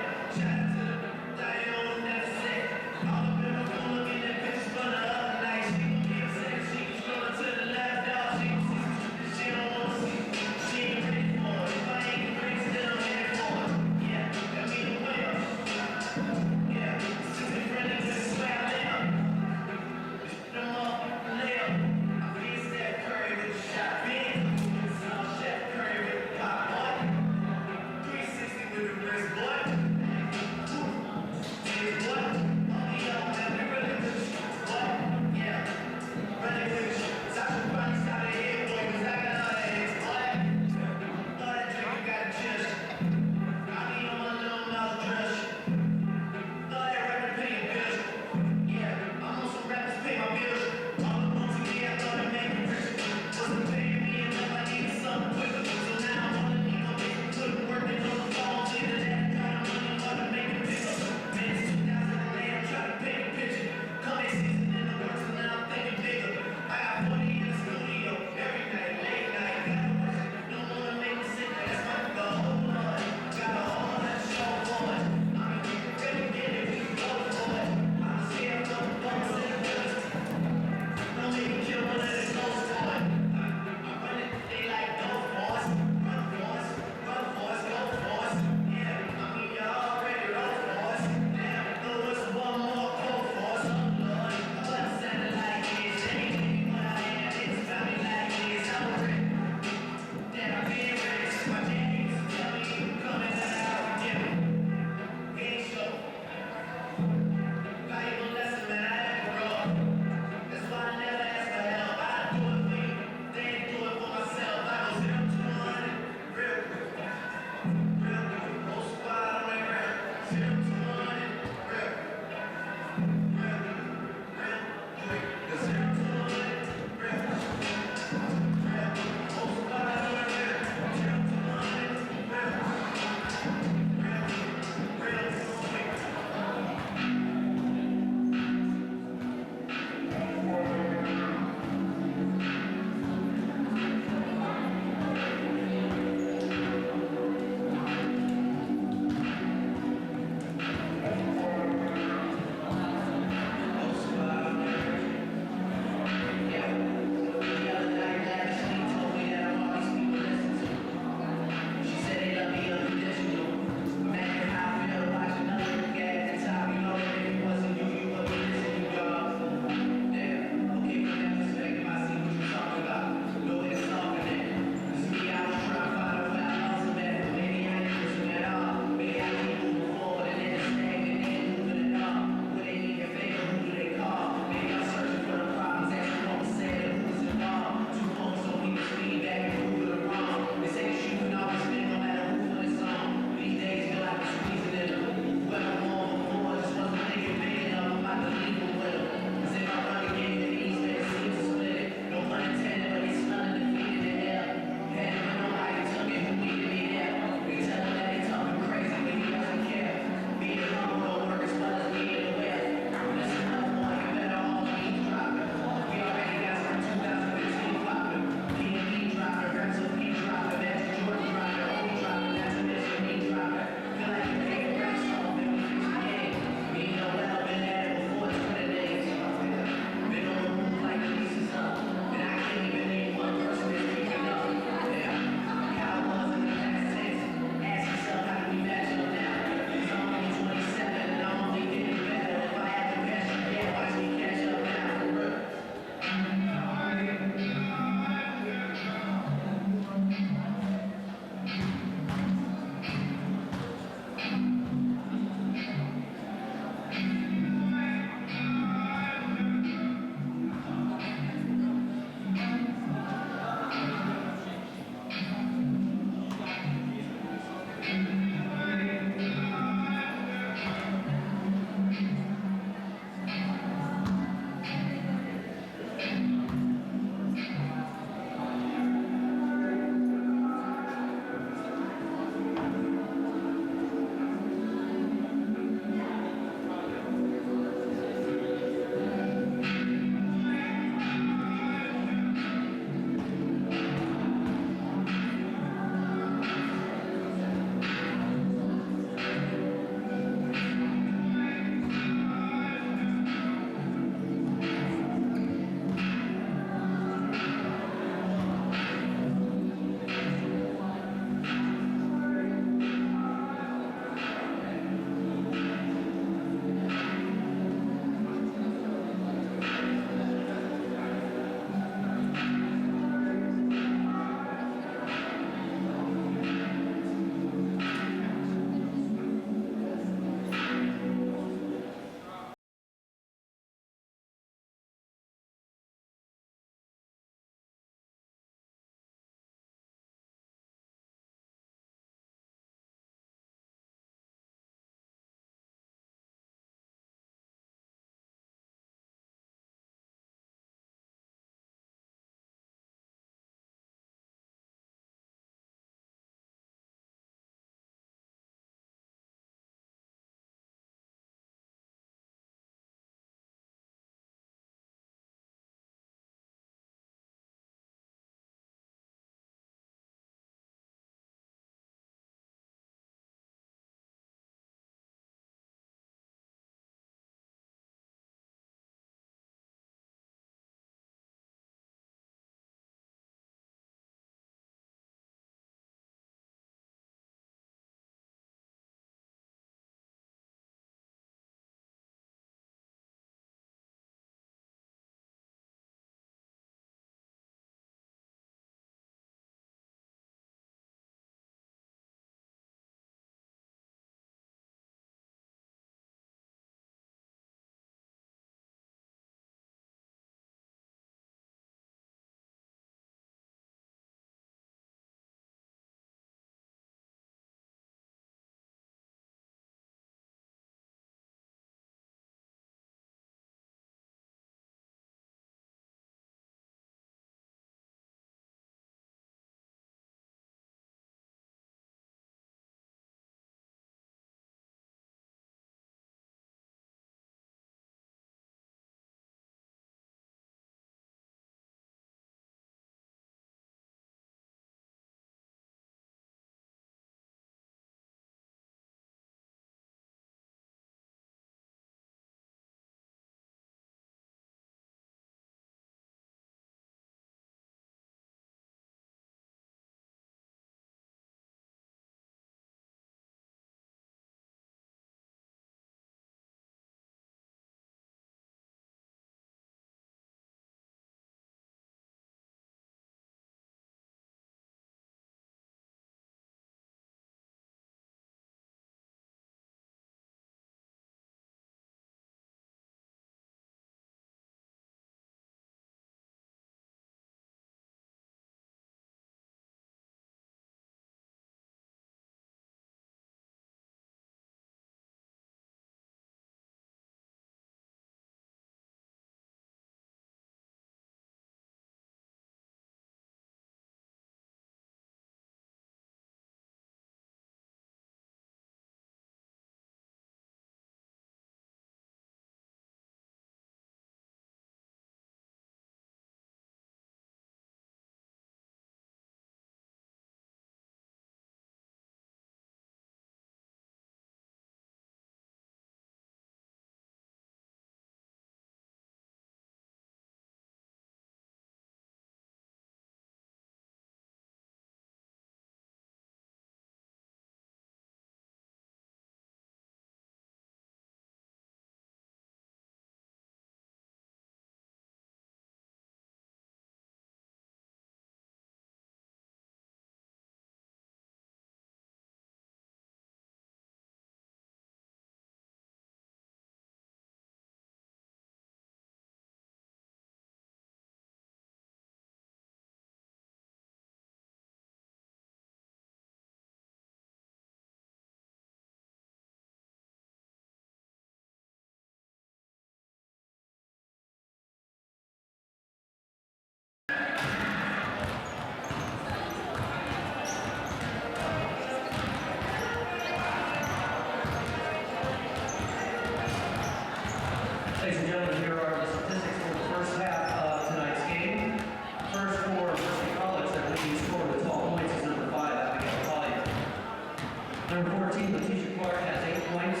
Number 14, Letitia Clark has 8 points.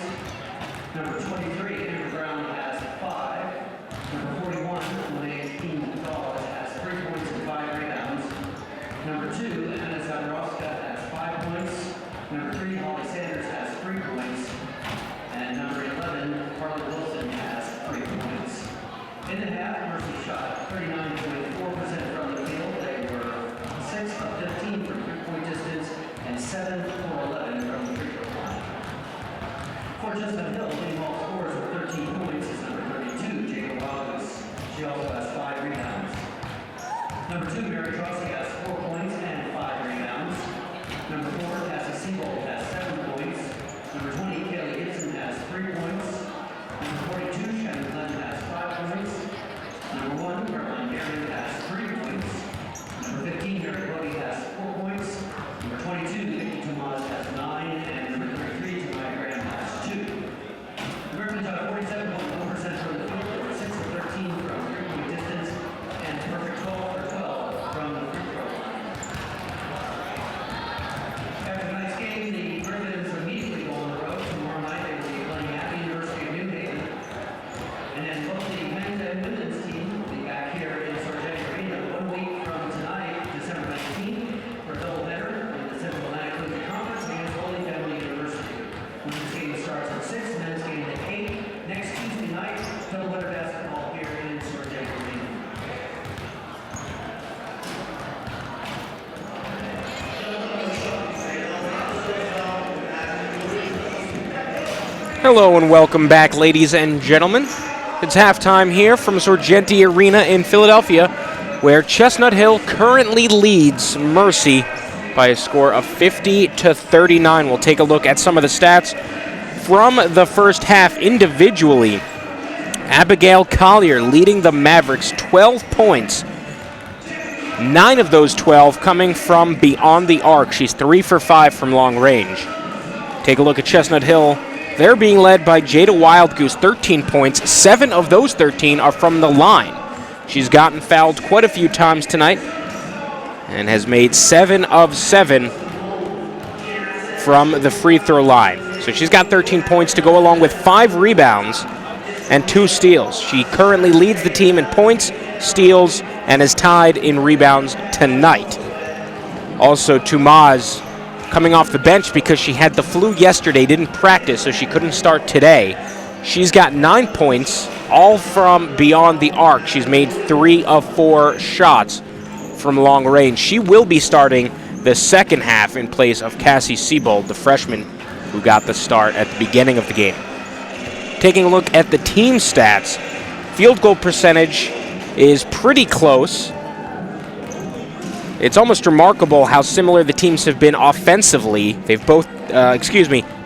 Number 23, Amber Brown has 5. Number 41, Monet Keene Dawes has 3 points and 5 rebounds. Number 2, Anna Zaborowska has 5 points. Number 3, Holly Sanders has 3 points. And number 11, Carly Wilson has 3 points. In the half, Mercy shot 39.4% from the field. They were 6 of 15 from three-point distance and 7 for 11 from the free throw line. For Chestnut Hill, leading all scorers with 13 points is number 32, Jacob Wallace. She also has 5 rebounds. Number 2, Mary Trosky has 4 points and 5 rebounds. Number 4, Cassie Siebold has 7 points. Number 20, Kelly Gibson has 3 points. Number 42, Shannon Glenn has 5 points. Number 1, Caroline Marion has 3 points. Number 15, Mary Brody has 4 points. Number 22, Vicky Tomas has 9. And number 33, Tamai Graham has 2. The Americans shot 47.1% from the field. They were 6 of 13 from three-point distance and perfect 12 for 12 from the free throw line. After tonight's game, the Griffins immediately go on the road. Tomorrow night they will be playing at the University of New Haven. And then both the men's and women's team will be back here in Sargent Arena 1 week from tonight, December 19th, for a doubleheader in the Central Atlantic Collegiate Conference against Holy Family University. Women's game starts at 6, men's game at 8. Next Tuesday night, doubleheader basketball here in Sargent Arena. Hello and welcome back, ladies and gentlemen. It's halftime here from Sorgenti Arena in Philadelphia, where Chestnut Hill currently leads Mercy by a score of 50-39. We'll take a look at some of the stats from the first half individually. Abigail Collier leading the Mavericks, 12 points. 9 of those 12 coming from beyond the arc. She's 3 for 5 from long range. Take a look at Chestnut Hill. They're being led by Jada Wildgoose, 13 points. 7 of those 13 are from the line. She's gotten fouled quite a few times tonight and has made 7 of 7 from the free throw line. So she's got 13 points to go along with 5 rebounds and 2 steals. She currently leads the team in points, steals, and is tied in rebounds tonight. Also, Tomas coming off the bench because she had the flu yesterday, didn't practice, so she couldn't start today. She's got 9 points, all from beyond the arc. She's made 3 of 4 shots from long range. She will be starting the second half in place of Cassie Siebold, the freshman who got the start at the beginning of the game. Taking a look at the team stats, field goal percentage is pretty close. It's almost remarkable how similar the teams have been offensively. They've both,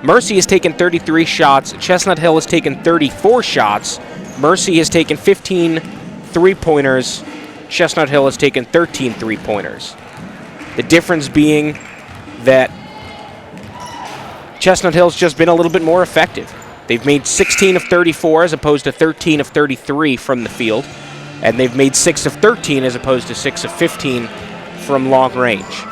Mercy has taken 33 shots. Chestnut Hill has taken 34 shots. Mercy has taken 15 three-pointers. Chestnut Hill has taken 13 three-pointers. The difference being that Chestnut Hill's just been a little bit more effective. They've made 16 of 34 as opposed to 13 of 33 from the field. And they've made 6 of 13 as opposed to 6 of 15 from long range.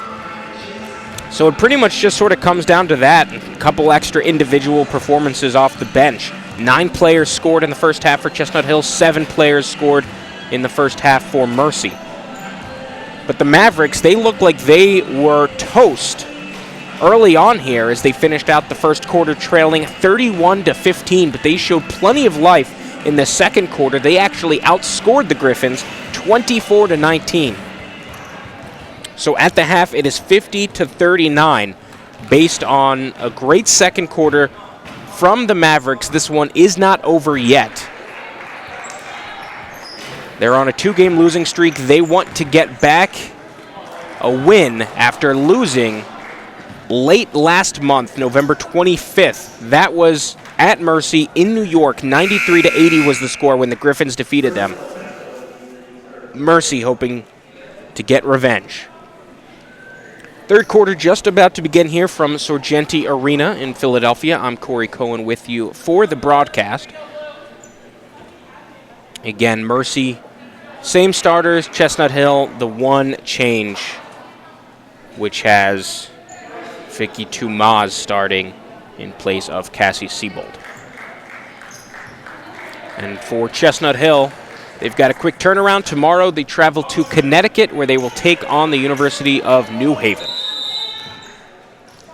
So it pretty much just sort of comes down to that. A couple extra individual performances off the bench. 9 players scored in the first half for Chestnut Hill. 7 players scored in the first half for Mercy. But the Mavericks, they look like they were toast early on here as they finished out the first quarter trailing 31-15, but they showed plenty of life in the second quarter. They actually outscored the Griffins 24-19. So at the half, it is 50-39 based on a great second quarter from the Mavericks. This one is not over yet. They're on a 2-game losing streak. They want to get back a win after losing late last month, November 25th. That was at Mercy in New York. 93-80 was the score when the Griffins defeated them. Mercy hoping to get revenge. Third quarter just about to begin here from Sorgenti Arena in Philadelphia. I'm Corey Cohen with you for the broadcast. Again, Mercy, same starters, Chestnut Hill, the one change, which has Vicky Toumaz starting in place of Cassie Siebold. And for Chestnut Hill, they've got a quick turnaround. Tomorrow they travel to Connecticut, where they will take on the University of New Haven.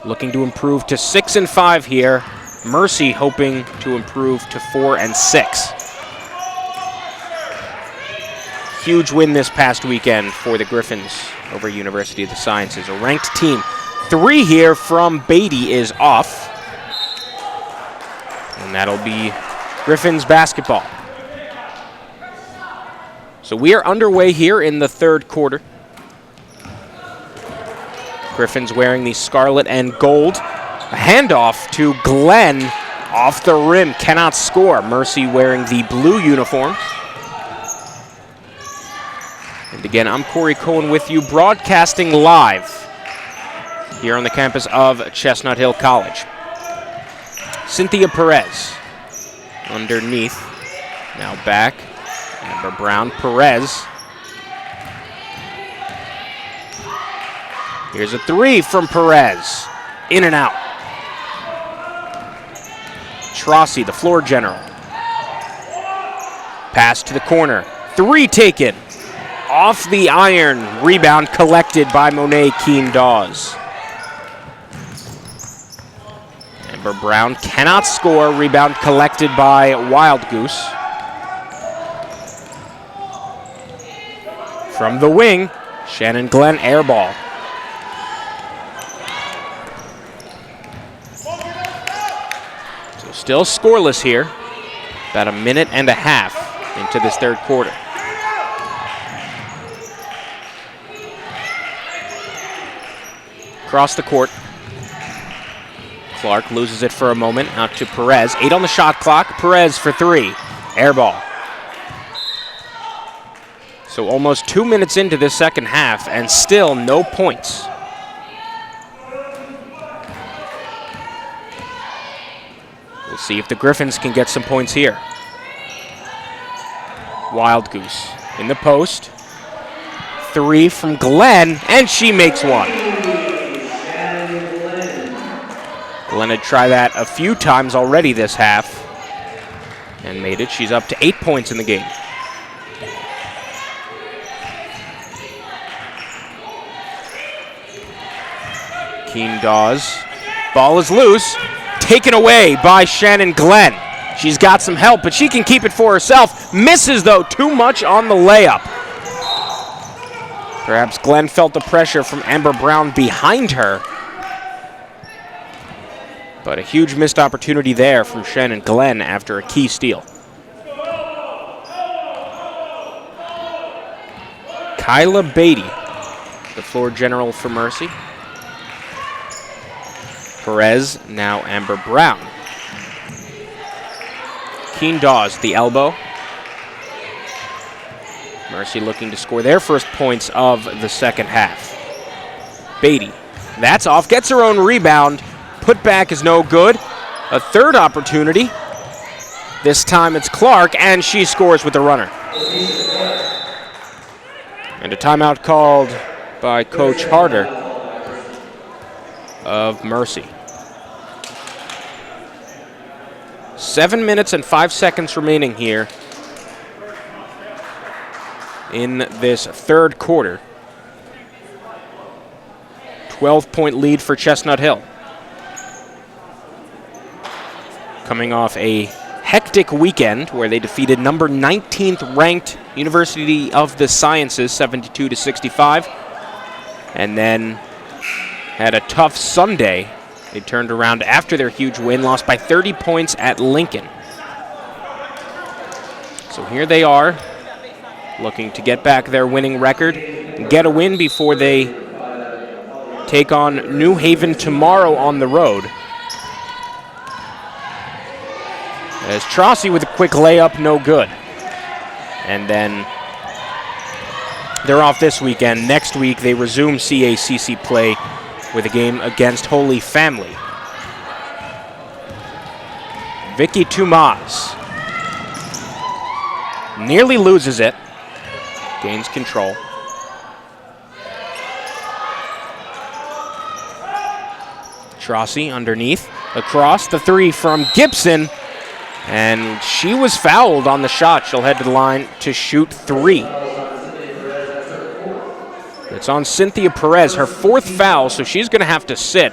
Looking to improve to 6-5 here. Mercy hoping to improve to 4-6. Huge win this past weekend for the Griffins over University of the Sciences. A ranked team. 3 here from Beatty is off. And that'll be Griffins basketball. So we are underway here in the third quarter. Griffins wearing the scarlet and gold. A handoff to Glenn off the rim, cannot score. Mercy wearing the blue uniform. And again, I'm Corey Cohen with you, broadcasting live here on the campus of Chestnut Hill College. Cynthia Perez underneath, now back. Amber Brown, Perez. Here's a 3 from Perez. In and out. Trossi, the floor general. Pass to the corner. 3 taken. Off the iron. Rebound collected by Monet Keene-Dawes. Amber Brown cannot score. Rebound collected by Wild Goose. From the wing, Shannon Glenn airball. So still scoreless here. About a minute and a half into this third quarter. Across the court. Clark loses it for a moment, out to Perez. 8 on the shot clock. Perez for 3. Airball. So almost 2 minutes into this second half and still no points. We'll see if the Griffins can get some points here. Wild Goose in the post. 3 from Glenn, and she makes one. Glenn had tried that a few times already this half and made it. She's up to 8 points in the game. Keene-Dawes. Ball is loose. Taken away by Shannon Glenn. She's got some help, but she can keep it for herself. Misses, though, too much on the layup. Perhaps Glenn felt the pressure from Amber Brown behind her. But a huge missed opportunity there from Shannon Glenn after a key steal. Kyla Beatty, the floor general for Mercy. Perez, now Amber Brown. Keene-Dawes, the elbow. Mercy looking to score their first points of the second half. Beatty, that's off, gets her own rebound. Put back is no good. A third opportunity. This time it's Clark, and she scores with the runner. And a timeout called by Coach Harder of Mercy. 7 minutes and 5 seconds remaining here in this third quarter. 12-point lead for Chestnut Hill. Coming off a hectic weekend where they defeated number 19th ranked University of the Sciences 72-65, and then had a tough Sunday. They turned around after their huge win, lost by 30 points at Lincoln. So here they are, looking to get back their winning record and get a win before they take on New Haven tomorrow on the road. As Trossi with a quick layup, no good. And then they're off this weekend. Next week, they resume CACC play with a game against Holy Family. Vicky Toumaz nearly loses it. Gains control. Trossi underneath, across, the three from Gibson, and she was fouled on the shot. She'll head to the line to shoot three. It's on Cynthia Perez, her fourth foul, so she's going to have to sit,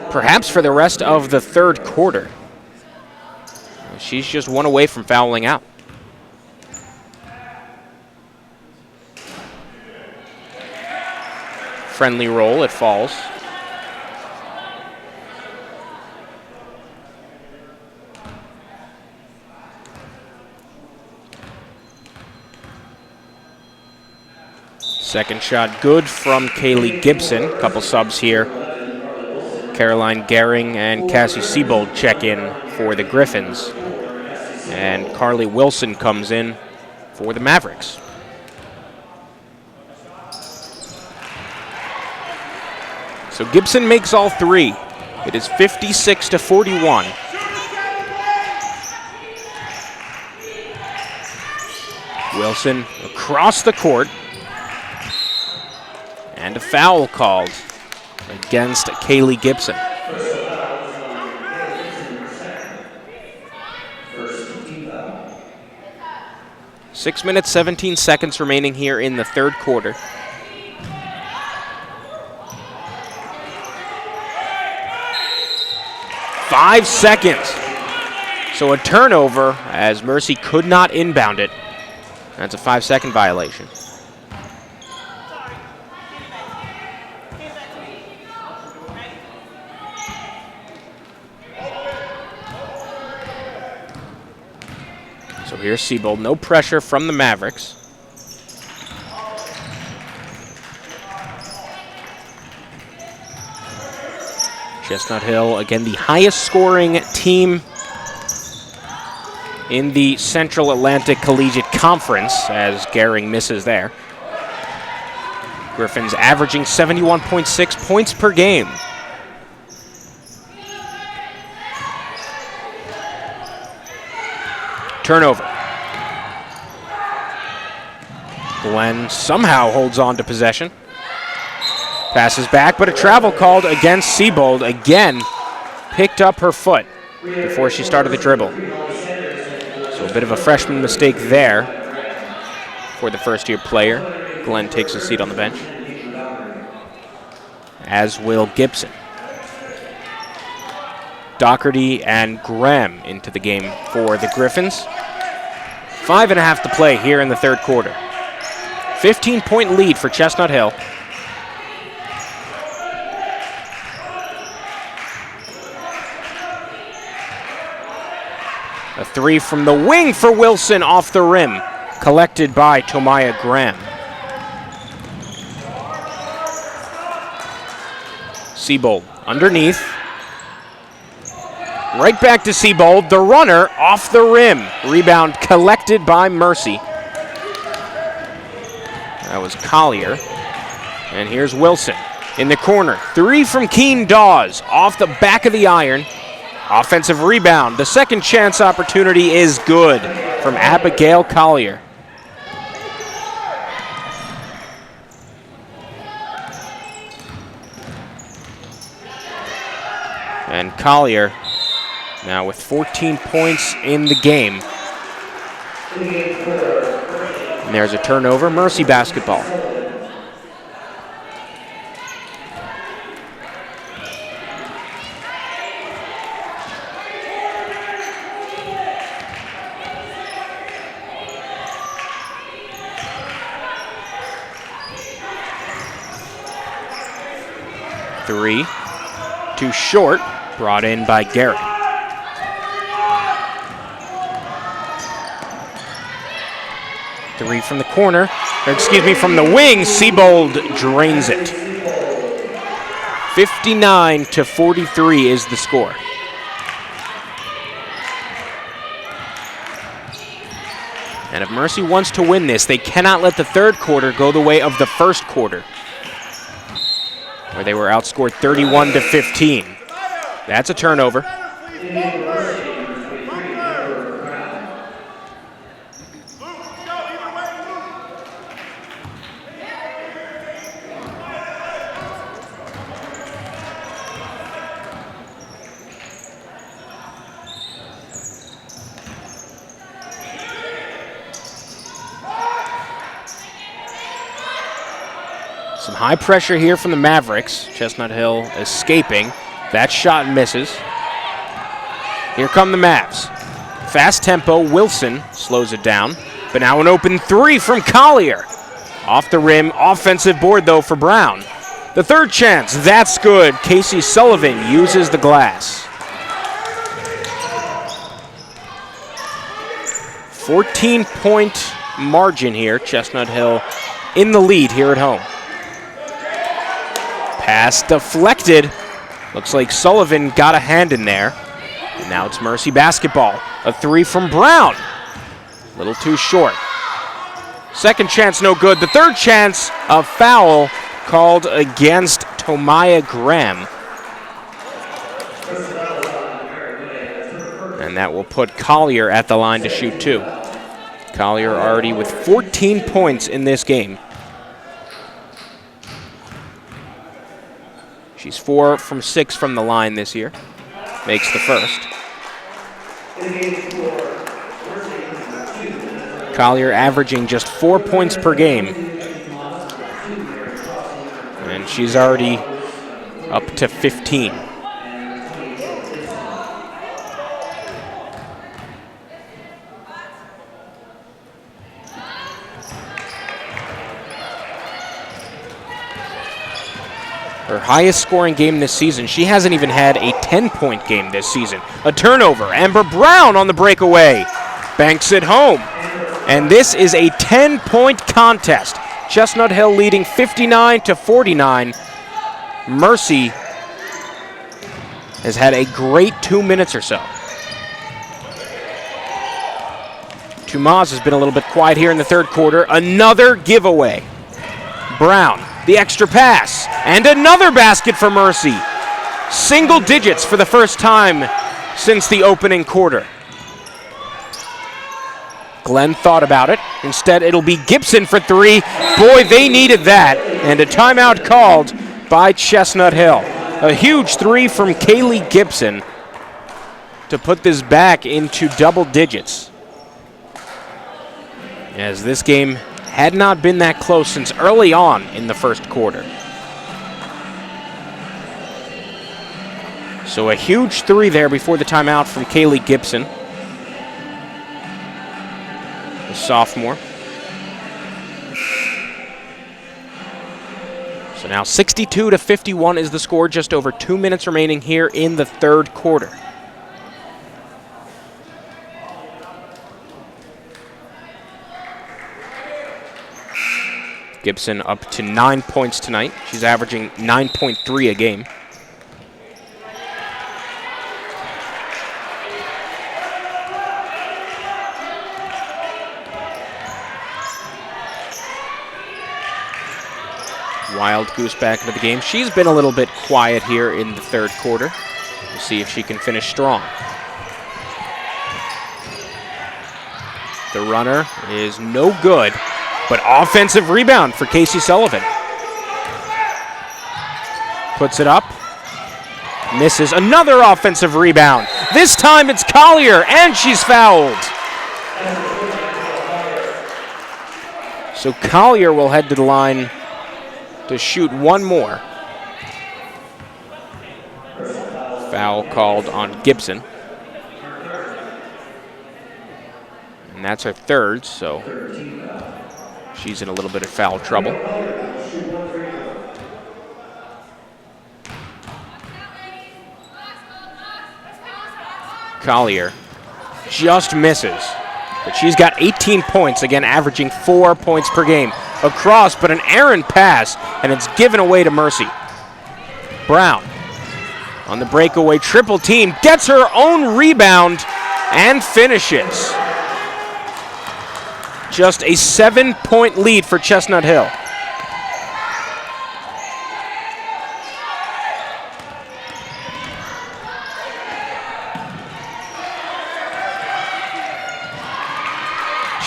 perhaps for the rest of the third quarter. She's just one away from fouling out. Friendly roll, it falls. Second shot good from Kaylee Gibson. Couple subs here. Caroline Gehring and Cassie Siebold check in for the Griffins. And Carly Wilson comes in for the Mavericks. So Gibson makes all three. It is 56-41. Wilson across the court. And a foul called against Kaylee Gibson. 6 minutes, 17 seconds remaining here in the third quarter. Five seconds. So a turnover as Mercy could not inbound it. That's a 5-second violation. So here's Siebold, no pressure from the Mavericks. Chestnut Hill, again, the highest scoring team in the Central Atlantic Collegiate Conference, as Gehring misses there. Griffins averaging 71.6 points per game. Turnover. Glenn somehow holds on to possession. Passes back, but a travel called against Siebold. Again, picked up her foot before she started the dribble. So a bit of a freshman mistake there for the first-year player. Glenn takes a seat on the bench, as will Gibson. Doherty and Graham into the game for the Griffins. 5.5 to play here in the third quarter. 15-point lead for Chestnut Hill. A three from the wing for Wilson off the rim, collected by Tomaya Graham. Siebold underneath. Right back to Siebold, the runner off the rim. Rebound collected by Mercy. That was Collier. And here's Wilson in the corner. Three from Keen Dawes off the back of the iron. Offensive rebound. The second chance opportunity is good from Abigail Collier. And Collier now with 14 points in the game. And there's a turnover, Mercy basketball. Three, too short, brought in by Garrett. Three from the corner, from the wing, Siebold drains it. 59-43 is the score. And if Mercy wants to win this, they cannot let the third quarter go the way of the first quarter, where they were outscored 31-15. That's a turnover. Some high pressure here from the Mavericks. Chestnut Hill escaping. That shot misses. Here come the Mavs. Fast tempo, Wilson slows it down. But now an open three from Collier. Off the rim, offensive board though for Brown. The third chance, that's good. Casey Sullivan uses the glass. 14-point margin here. Chestnut Hill in the lead here at home. Pass deflected. Looks like Sullivan got a hand in there. And now it's Mercy basketball. A three from Brown. A little too short. Second chance, no good. The third chance, a foul called against Tomaya Graham. And that will put Collier at the line to shoot two. Collier already with 14 points in this game. She's 4 from 6 from the line this year. Makes the first. Collier averaging just 4 points per game. And she's already up to 15. Her highest scoring game this season. She hasn't even had a 10-point game this season. A turnover. Amber Brown on the breakaway. Banks it home. And this is a 10-point contest. Chestnut Hill leading 59-49. Mercy has had a great 2 minutes or so. Tomas has been a little bit quiet here in the third quarter. Another giveaway. Brown, the extra pass, and another basket for Mercy. Single digits for the first time since the opening quarter. Glenn thought about it. Instead, it'll be Gibson for three. Boy, they needed that. And a timeout called by Chestnut Hill. A huge three from Kaylee Gibson to put this back into double digits. As this game had not been that close since early on in the first quarter. So a huge three there before the timeout from Kaylee Gibson, the sophomore. So now 62-51 is the score, just over 2 minutes remaining here in the third quarter. Gibson up to 9 points tonight. She's averaging 9.3 a game. Wild Goose back into the game. She's been a little bit quiet here in the third quarter. We'll see if she can finish strong. The runner is no good. But offensive rebound for Casey Sullivan. Puts it up. Misses. Another offensive rebound. This time it's Collier, and she's fouled. So Collier will head to the line to shoot one more. Foul called on Gibson. And that's her third, so she's in a little bit of foul trouble. Collier just misses, but she's got 18 points, again averaging 4 points per game. Across, but an errant pass, and it's given away to Mercy. Brown on the breakaway, triple team, gets her own rebound, and finishes. Just a 7-point lead for Chestnut Hill.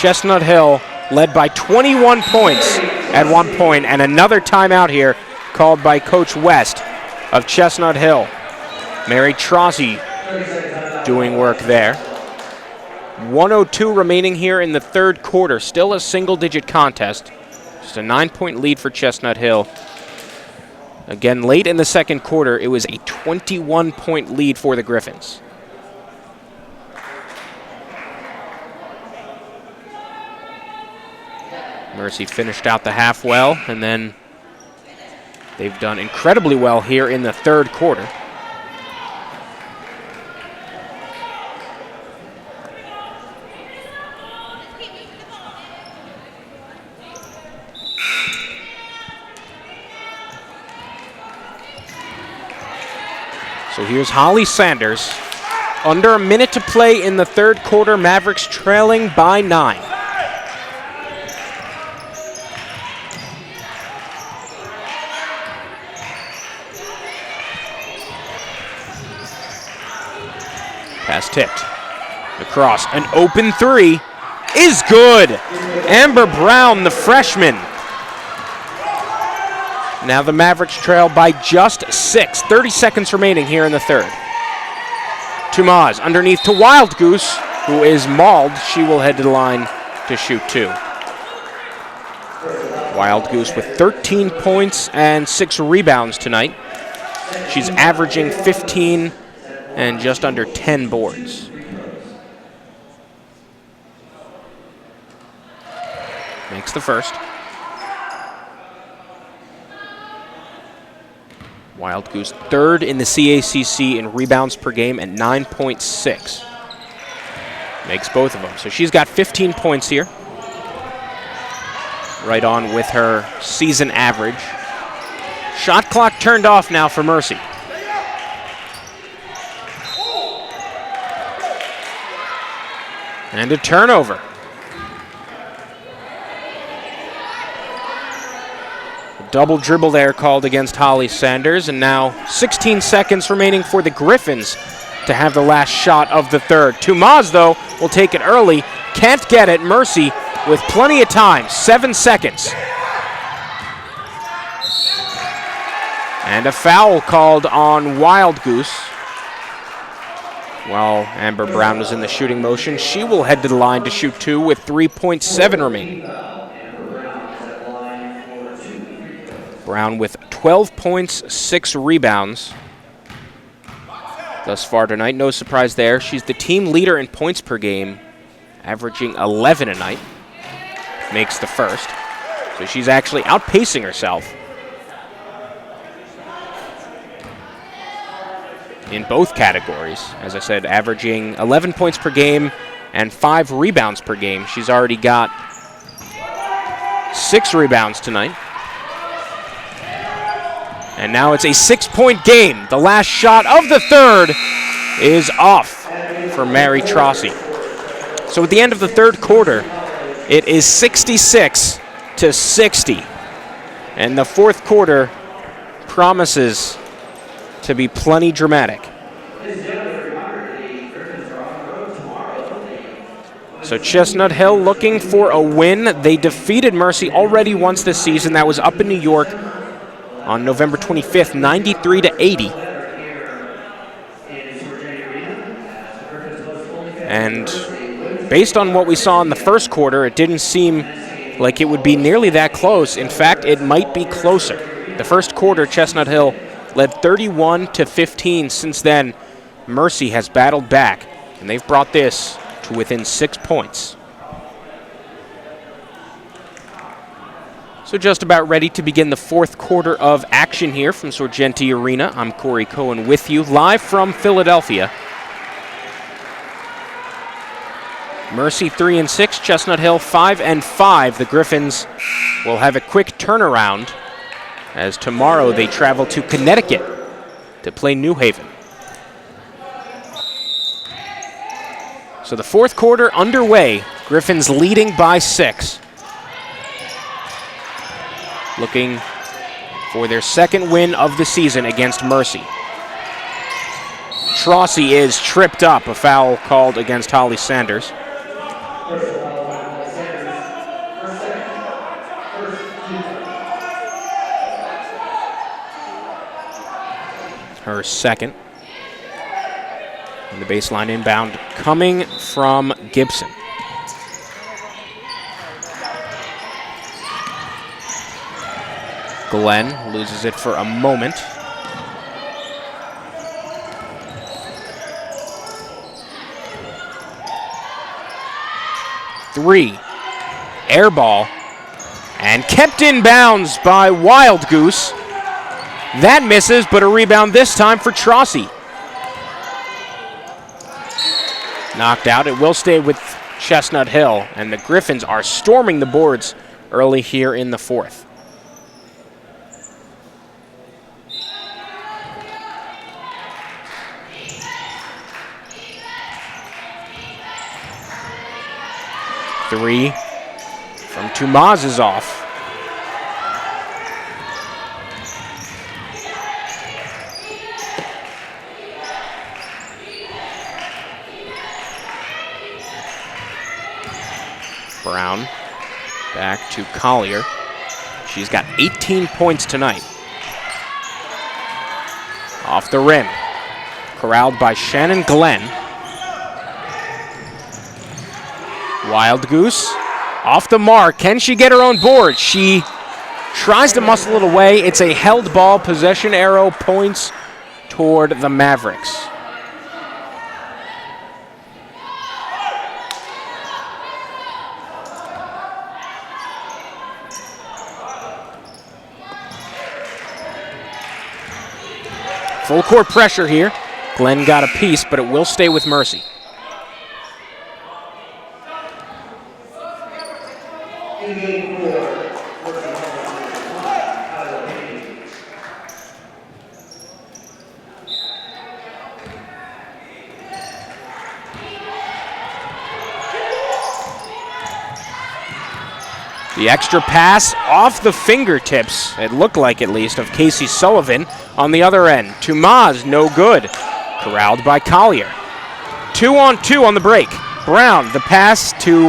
Chestnut Hill led by 21 points at one point, and another timeout here called by Coach West of Chestnut Hill. Mary Trossi doing work there. 1:02 remaining here in the third quarter. Still a single-digit contest. Just a 9-point lead for Chestnut Hill Again, late in the second quarter, it was a 21-point lead for the Griffins. Mercy finished out the half well, and then they've done incredibly well here in the third quarter. So here's Holly Sanders. Under a minute to play in the third quarter, Mavericks trailing by 9. Pass tipped. Across. An open three is good. Amber Brown, the freshman. Now the Mavericks trail by just 6. 30 seconds remaining here in the third. Tomas underneath to Wild Goose, who is mauled. She will head to the line to shoot 2. Wild Goose with 13 points and 6 rebounds tonight. She's averaging 15 and just under 10 boards. Makes the first. Wild Goose third in the CACC in rebounds per game at 9.6. Makes both of them. So she's got 15 points here. Right on with her season average. Shot clock turned off now for Mercy. And a turnover. Double dribble there called against Holly Sanders, and now 16 seconds remaining for the Griffins to have the last shot of the third. Tomas, though, will take it early. Can't get it. Mercy with plenty of time. 7 seconds. And a foul called on Wild Goose. While Amber Brown was in the shooting motion, she will head to the line to shoot 2 with 3.7 remaining. Brown with 12 points, 6 rebounds thus far tonight. No surprise there. She's the team leader in points per game, averaging 11 a night. Makes the first. So she's actually outpacing herself in both categories. As I said, averaging 11 points per game and 5 rebounds per game. She's already got 6 rebounds tonight. And now it's a 6-point game. The last shot of the third is off for Mary Trossi. So at the end of the third quarter, it is 66-60. And the fourth quarter promises to be plenty dramatic. So Chestnut Hill looking for a win. They defeated Mercy already once this season. That was up in New York on November 25th, 93-80. And based on what we saw in the first quarter, it didn't seem like it would be nearly that close. In fact, it might be closer. The first quarter, Chestnut Hill led 31-15. Since then, Mercy has battled back, and they've brought this to within 6 points. So just about ready to begin the fourth quarter of action here from Sorgenti Arena. I'm Corey Cohen with you, live from Philadelphia. Mercy 3-6, Chestnut Hill 5-5. The Griffins will have a quick turnaround as tomorrow they travel to Connecticut to play New Haven. So the fourth quarter underway. Griffins leading by 6. Looking for their second win of the season against Mercy. Trossi is tripped up. A foul called against Holly Sanders. Her second. And the baseline inbound coming from Gibson. Glenn loses it for a moment. Three. Air ball. And kept in bounds by Wild Goose. That misses, but a rebound this time for Trossi. Knocked out. It will stay with Chestnut Hill, and the Griffins are storming the boards early here in the fourth. Three from Toumaz is off. Brown back to Collier. She's got 18 points tonight. Off the rim. Corralled by Shannon Glenn. Wild Goose off the mark. Can she get her own board? She tries to muscle it away. It's a held ball. Possession arrow points toward the Mavericks. Full court pressure here. Glenn got a piece, but it will stay with Mercy. The extra pass off the fingertips, it looked like at least, of Casey Sullivan on the other end. Toumaz, no good. Corralled by Collier. 2-on-2 on the break. Brown, the pass to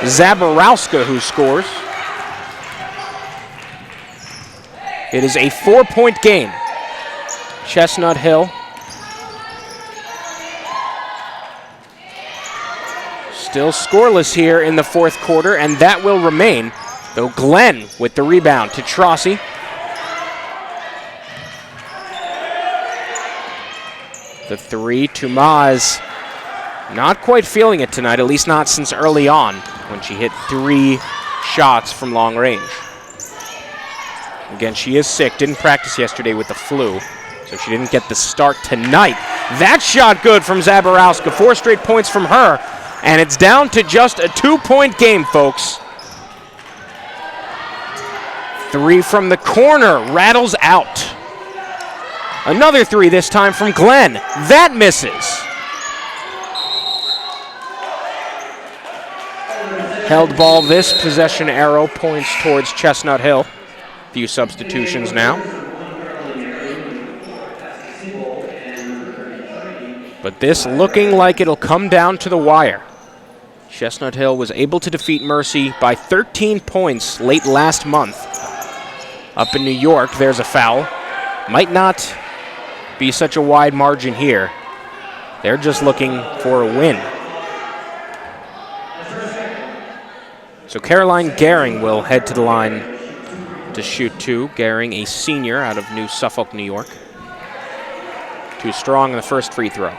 Zaborowska, who scores. It is a 4-point game. Chestnut Hill still scoreless here in the fourth quarter, and that will remain, though Glenn with the rebound to Trossi. The three, Toumaz not quite feeling it tonight, at least not since early on when she hit 3 shots from long range. Again, she is sick, didn't practice yesterday with the flu, so she didn't get the start tonight. That shot good from Zaborowska, 4 straight points from her. And it's down to just a 2-point game, folks. 3 from the corner, rattles out. Another 3 this time from Glenn. That misses. Held ball, this possession arrow points towards Chestnut Hill. Few substitutions now. But this looking like it'll come down to the wire. Chestnut Hill was able to defeat Mercy by 13 points late last month. Up in New York, there's a foul. Might not be such a wide margin here. They're just looking for a win. So Caroline Gehring will head to the line to shoot 2. Gehring, a senior out of New Suffolk, New York. Too strong in the first free throw.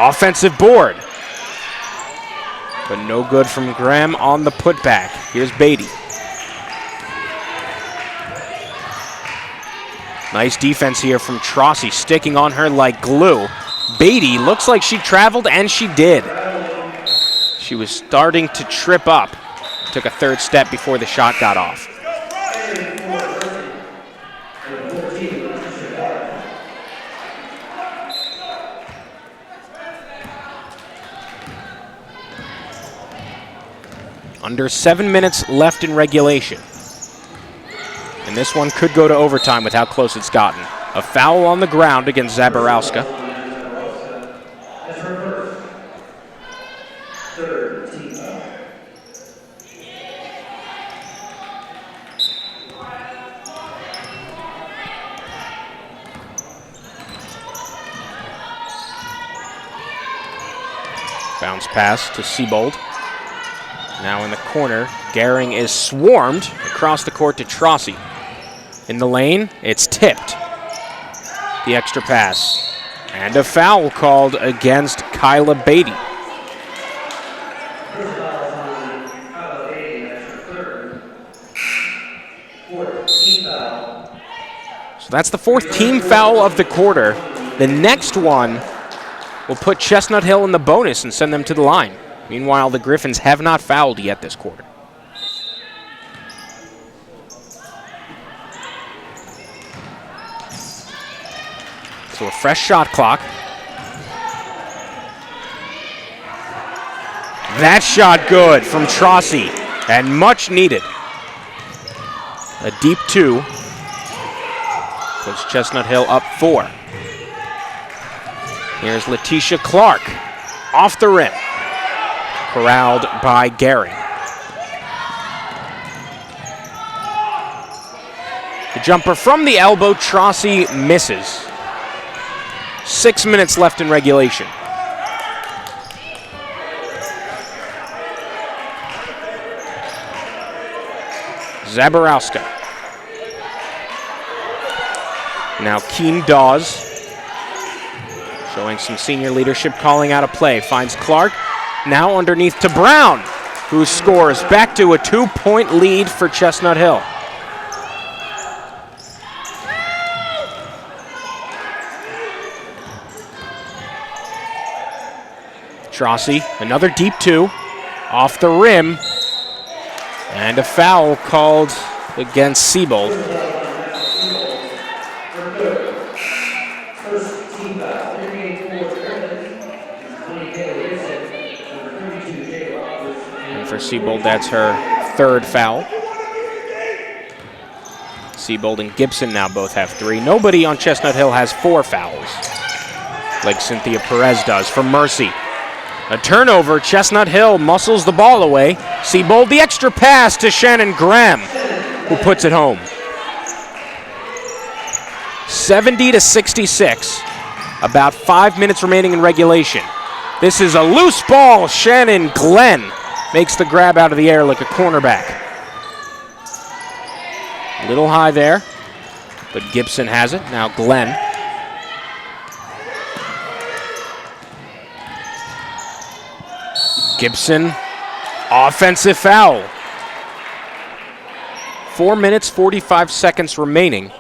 Offensive board. But no good from Graham on the putback. Here's Beatty. Nice defense here from Trossi, sticking on her like glue. Beatty looks like she traveled, and she did. She was starting to trip up. Took a 3rd step before the shot got off. Under 7 minutes left in regulation. And this one could go to overtime with how close it's gotten. A foul on the ground against Zaborowska. Bounce pass to Siebold. Now in the corner, Gehring is swarmed across the court to Trossi. In the lane, it's tipped. The extra pass. And a foul called against Kyla Beatty. So that's the 4th team foul of the quarter. The next one will put Chestnut Hill in the bonus and send them to the line. Meanwhile, the Griffins have not fouled yet this quarter. So a fresh shot clock. That shot good from Trossi, and much needed. A deep 2 puts Chestnut Hill up 4. Here's Letitia Clark off the rim, corralled by Gehring. The jumper from the elbow, Trossi misses. 6 minutes left in regulation. Zaborowska. Now Keen Dawes, showing some senior leadership, calling out a play. Finds Clark, now underneath to Brown, who scores. Back to a 2-point lead for Chestnut Hill. Trossi, another deep 2, off the rim, and a foul called against Siebold. And for Siebold, that's her 3rd foul. Siebold and Gibson now both have 3. Nobody on Chestnut Hill has 4 fouls, like Cynthia Perez does for Mercy. A turnover, Chestnut Hill muscles the ball away. Siebold, the extra pass to Shannon Graham, who puts it home. 70-66, about 5 minutes remaining in regulation. This is a loose ball. Shannon Glenn makes the grab out of the air like a cornerback. A little high there, but Gibson has it. Now Glenn. Gibson, offensive foul. 4 minutes, 45 seconds remaining.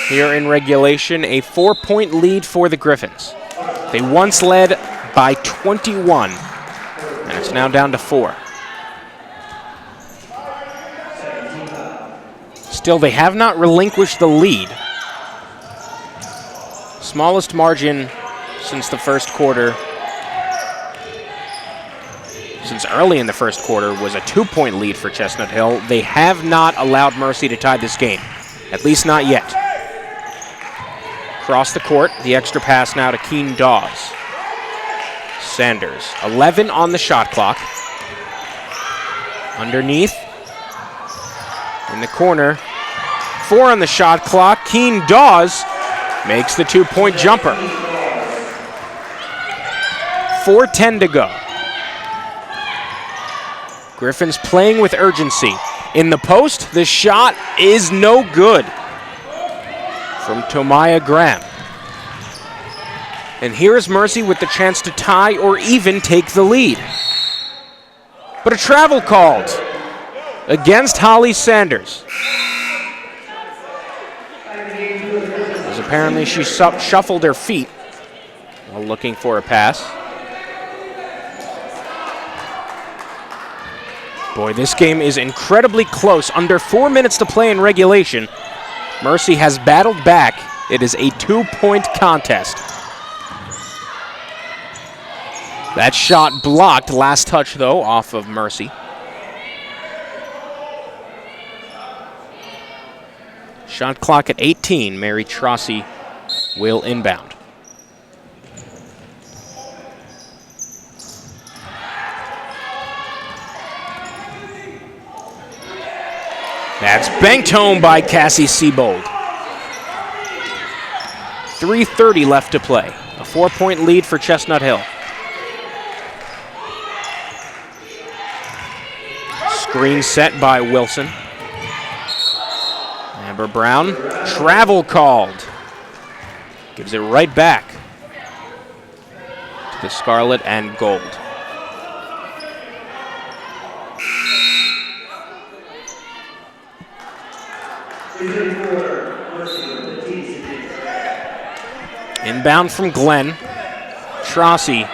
Here in regulation, a 4-point lead for the Griffins. They once led by 21, and it's now down to 4. Still, they have not relinquished the lead. Smallest margin since the first quarter. Since early in the first quarter was a 2-point lead for Chestnut Hill. They have not allowed Mercy to tie this game, at least not yet. Across the court, the extra pass now to Keen Dawes. Sanders, 11 on the shot clock. Underneath, in the corner, 4 on the shot clock. Keen Dawes makes the 2-point jumper. 4:10 to go. Griffins playing with urgency. In the post, the shot is no good from Tomaya Graham. And here is Mercy with the chance to tie or even take the lead. But a travel called against Holly Sanders. As apparently she shuffled her feet while looking for a pass. Boy, this game is incredibly close. Under 4 minutes to play in regulation. Mercy has battled back. It is a 2-point contest. That shot blocked. Last touch, though, off of Mercy. Shot clock at 18. Mary Trossi will inbound. That's banked home by Cassie Siebold. 3:30 left to play. A 4-point lead for Chestnut Hill. Screen set by Wilson. Amber Brown, travel called. Gives it right back to the scarlet and gold. Inbound from Glenn. Trossi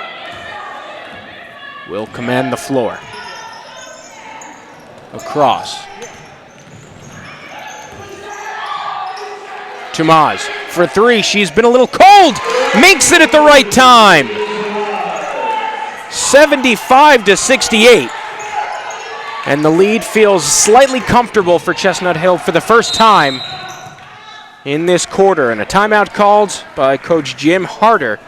will command the floor. Across. Tomas for three. She's been a little cold. Makes it at the right time. 75-68. And the lead feels slightly comfortable for Chestnut Hill for the first time in this quarter. And a timeout called by Coach Jim Harder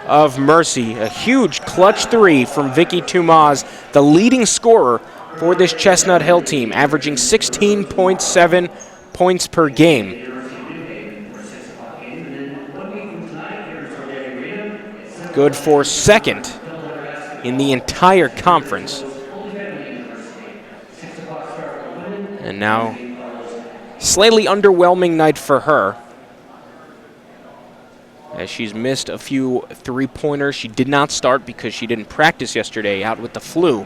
of Mercy. A huge clutch three from Vicky Tomas, the leading scorer for this Chestnut Hill team, averaging 16.7 points per game. Good for second in the entire conference. And now, slightly underwhelming night for her, as she's missed a few three-pointers. She did not start because she didn't practice yesterday, out with the flu.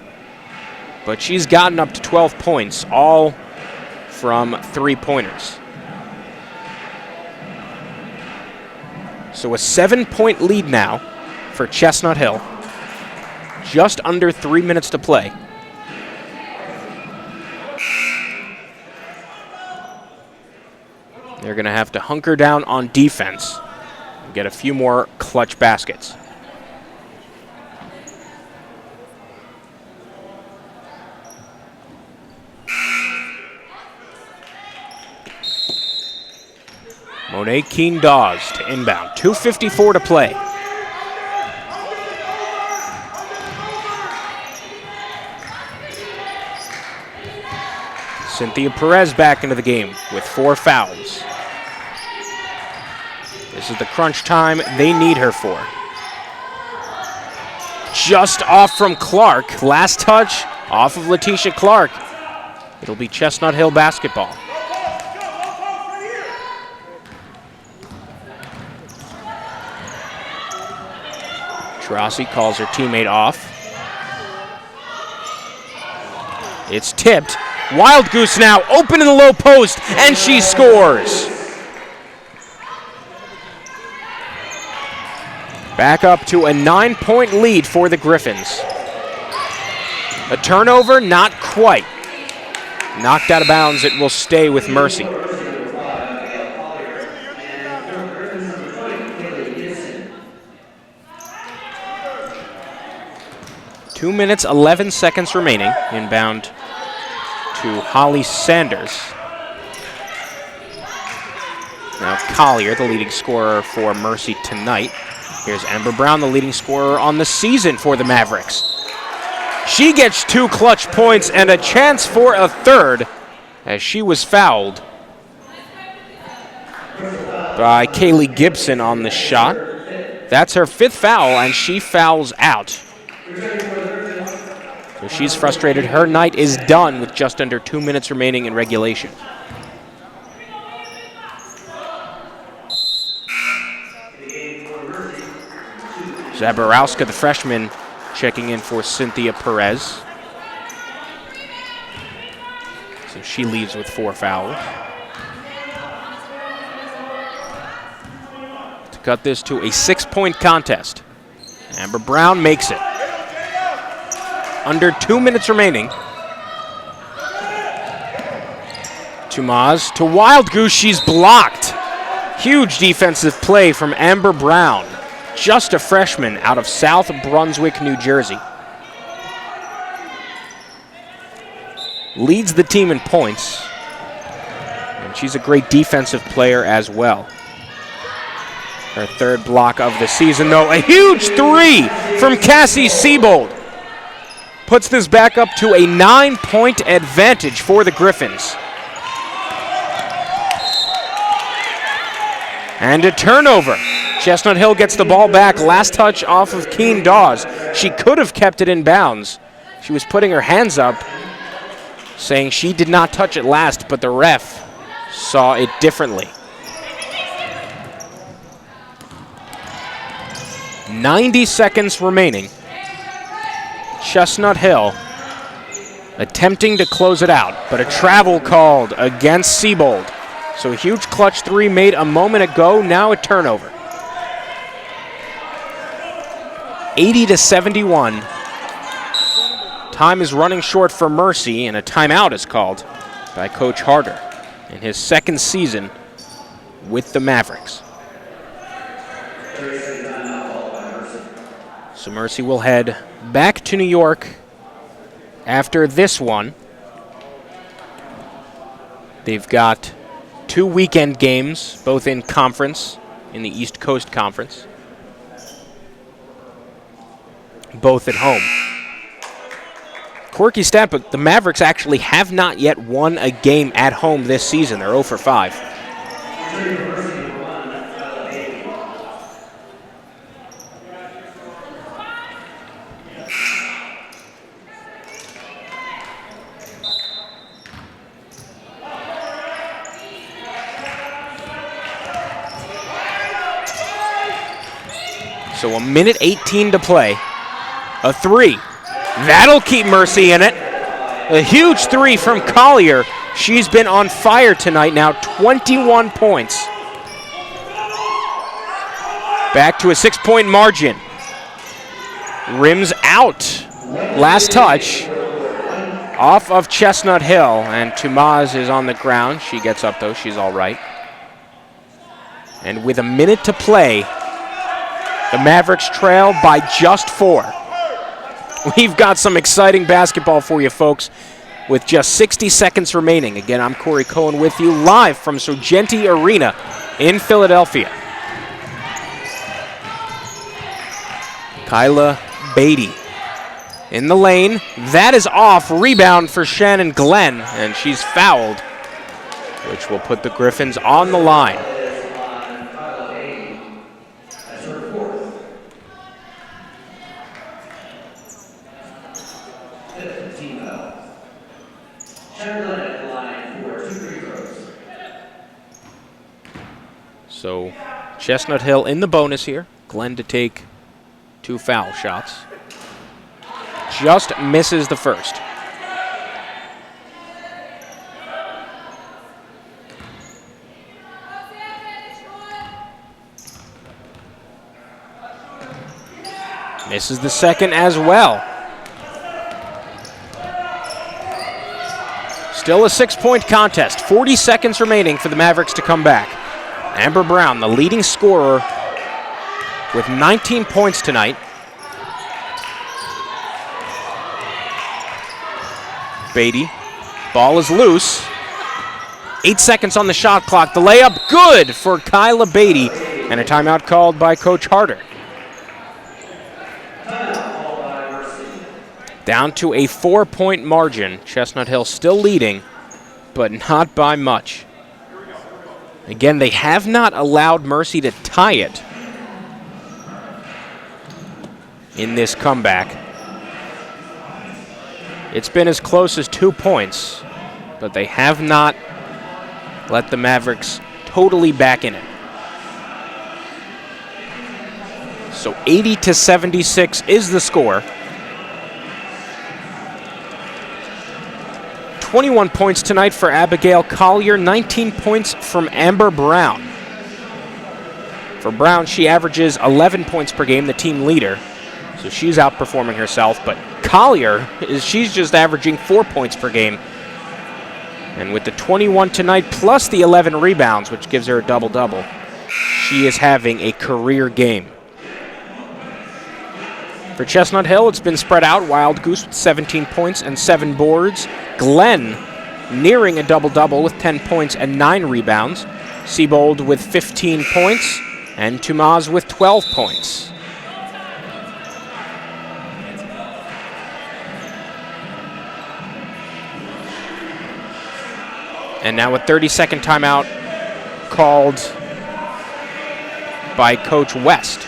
But she's gotten up to 12 points, all from three-pointers. So a 7-point lead now for Chestnut Hill. Just under 3 minutes to play. They're going to have to hunker down on defense and get a few more clutch baskets. Monet Keene-Dawes to inbound. 2:54 to play. Cynthia Perez back into the game with 4 fouls. This is the crunch time they need her for. Just off from Clark. Last touch off of Letitia Clark. It'll be Chestnut Hill basketball. Trossi calls her teammate off. It's tipped. Wild Goose now, open in the low post, and she scores. Back up to a 9-point lead for the Griffins. A turnover, not quite. Knocked out of bounds, it will stay with Mercy. Two minutes, 11 seconds remaining. Inbound to Holly Sanders. Now Collier, the leading scorer for Mercy tonight. Here's Amber Brown, the leading scorer on the season for the Mavericks. She gets 2 clutch points and a chance for a third as she was fouled by Kaylee Gibson on the shot. That's her 5th foul, and she fouls out. So she's frustrated. Her night is done with just under 2 minutes remaining in regulation. Zaborowska, the freshman, checking in for Cynthia Perez. So she leaves with 4 fouls. To cut this to a 6-point contest. Amber Brown makes it. Under 2 minutes remaining. Tomas to Wild Goose. She's blocked. Huge defensive play from Amber Brown. Just a freshman out of South Brunswick, New Jersey. Leads the team in points. And she's a great defensive player as well. Her 3rd block of the season, though. A huge 3 from Cassie Siebold. Puts this back up to a 9-point advantage for the Griffins. And a turnover. Chestnut Hill gets the ball back. Last touch off of Keen Dawes. She could have kept it in bounds. She was putting her hands up, saying she did not touch it last, but the ref saw it differently. 90 seconds remaining. Chestnut Hill attempting to close it out, but a travel called against Siebold. So a huge clutch three made a moment ago, now a turnover. 80-71. Time is running short for Mercy, and a timeout is called by Coach Harder in his second season with the Mavericks. So Mercy will head back to New York after this one. They've got 2 weekend games, both in conference, in the East Coast Conference, both at home. Quirky stat, but the Mavericks actually have not yet won a game at home this season. They're 0 for 5. So 1:18 to play. A three. That'll keep Mercy in it. A huge three from Collier. She's been on fire tonight now, 21 points. Back to a 6-point margin. Rims out. Last touch off of Chestnut Hill, and Tumaz is on the ground. She gets up though, she's all right. And with a minute to play, the Mavericks trail by just 4. We've got some exciting basketball for you, folks, with just 60 seconds remaining. Again, I'm Corey Cohen with you live from Sogenti Arena in Philadelphia. Kyla Beatty in the lane. That is off. Rebound for Shannon Glenn, and she's fouled, which will put the Griffins on the line. So Chestnut Hill in the bonus here. Glenn to take 2 foul shots. Just misses the first. Misses the second as well. Still a 6-point contest. 40 seconds remaining for the Mavericks to come back. Amber Brown, the leading scorer, with 19 points tonight. Beatty, ball is loose. 8 seconds on the shot clock. The layup good for Kyla Beatty, and a timeout called by Coach Harder. Down to a 4-point margin. Chestnut Hill still leading, but not by much. Again, they have not allowed Mercy to tie it in this comeback. It's been as close as 2 points, but they have not let the Mavericks totally back in it. So 80-76 is the score. 21 points tonight for Abigail Collier, 19 points from Amber Brown. For Brown, she averages 11 points per game, the team leader, so she's outperforming herself, but Collier, she's just averaging 4 points per game. And with the 21 tonight, plus the 11 rebounds, which gives her a double-double, she is having a career game. For Chestnut Hill, it's been spread out. Wild Goose with 17 points and 7 boards. Glenn nearing a double-double with 10 points and 9 rebounds. Siebold with 15 points, and Tumaz with 12 points. And now a 30-second timeout called by Coach West.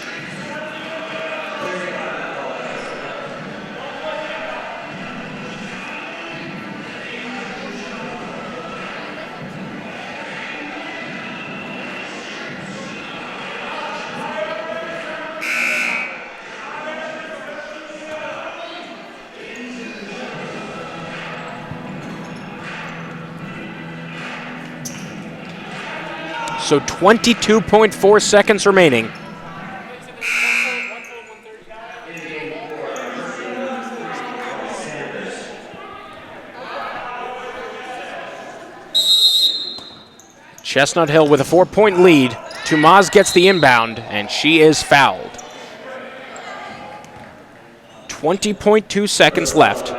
So 22.4 seconds remaining. Chestnut Hill with a 4-point lead. Tumaz gets the inbound, and she is fouled. 20.2 seconds left.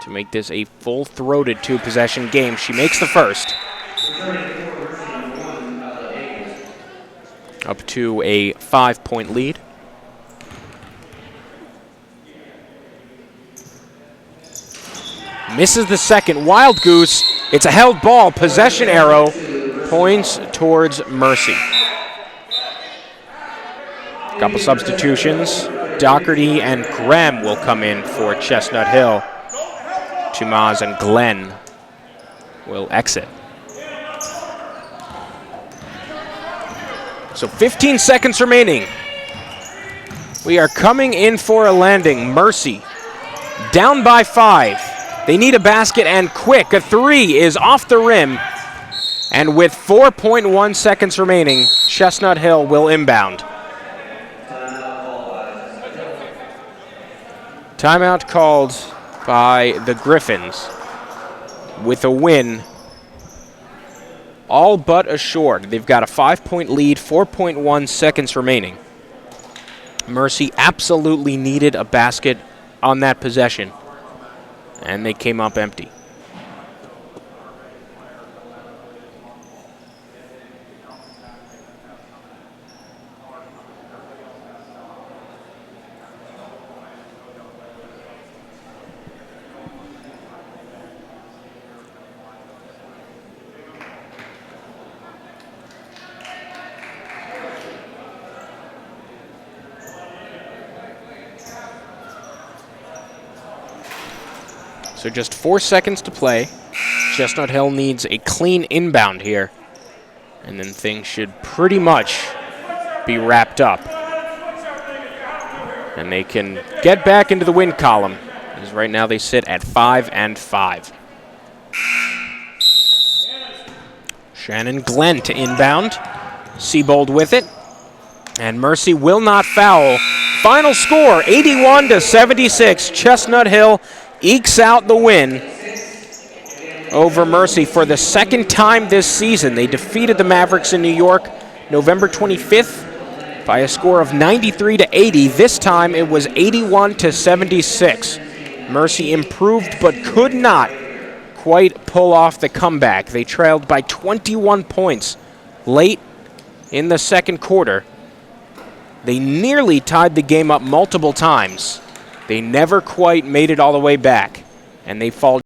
To make this a full-throated two-possession game, she makes the first. Up to a 5-point lead. Misses the second. Wild Goose. It's a held ball. Possession arrow points towards Mercy. Couple substitutions. Doherty and Graham will come in for Chestnut Hill. Tumaz and Glenn will exit. So 15 seconds remaining. We are coming in for a landing. Mercy down by 5. They need a basket and quick. A 3 is off the rim. And with 4.1 seconds remaining, Chestnut Hill will inbound. Timeout called by the Griffins with a win all but assured. They've got a 5-point lead, 4.1 seconds remaining. Mercy absolutely needed a basket on that possession, and they came up empty. So just 4 seconds to play. Chestnut Hill needs a clean inbound here, and then things should pretty much be wrapped up. And they can get back into the win column, as right now they sit at 5-5. Shannon Glenn to inbound. Siebold with it. And Mercy will not foul. Final score, 81-76. Chestnut Hill ekes out the win over Mercy for the second time this season. They defeated the Mavericks in New York November 25th by a score of 93-80. This time it was 81-76. Mercy improved but could not quite pull off the comeback. They trailed by 21 points late in the second quarter. They nearly tied the game up multiple times. They never quite made it all the way back, and they fall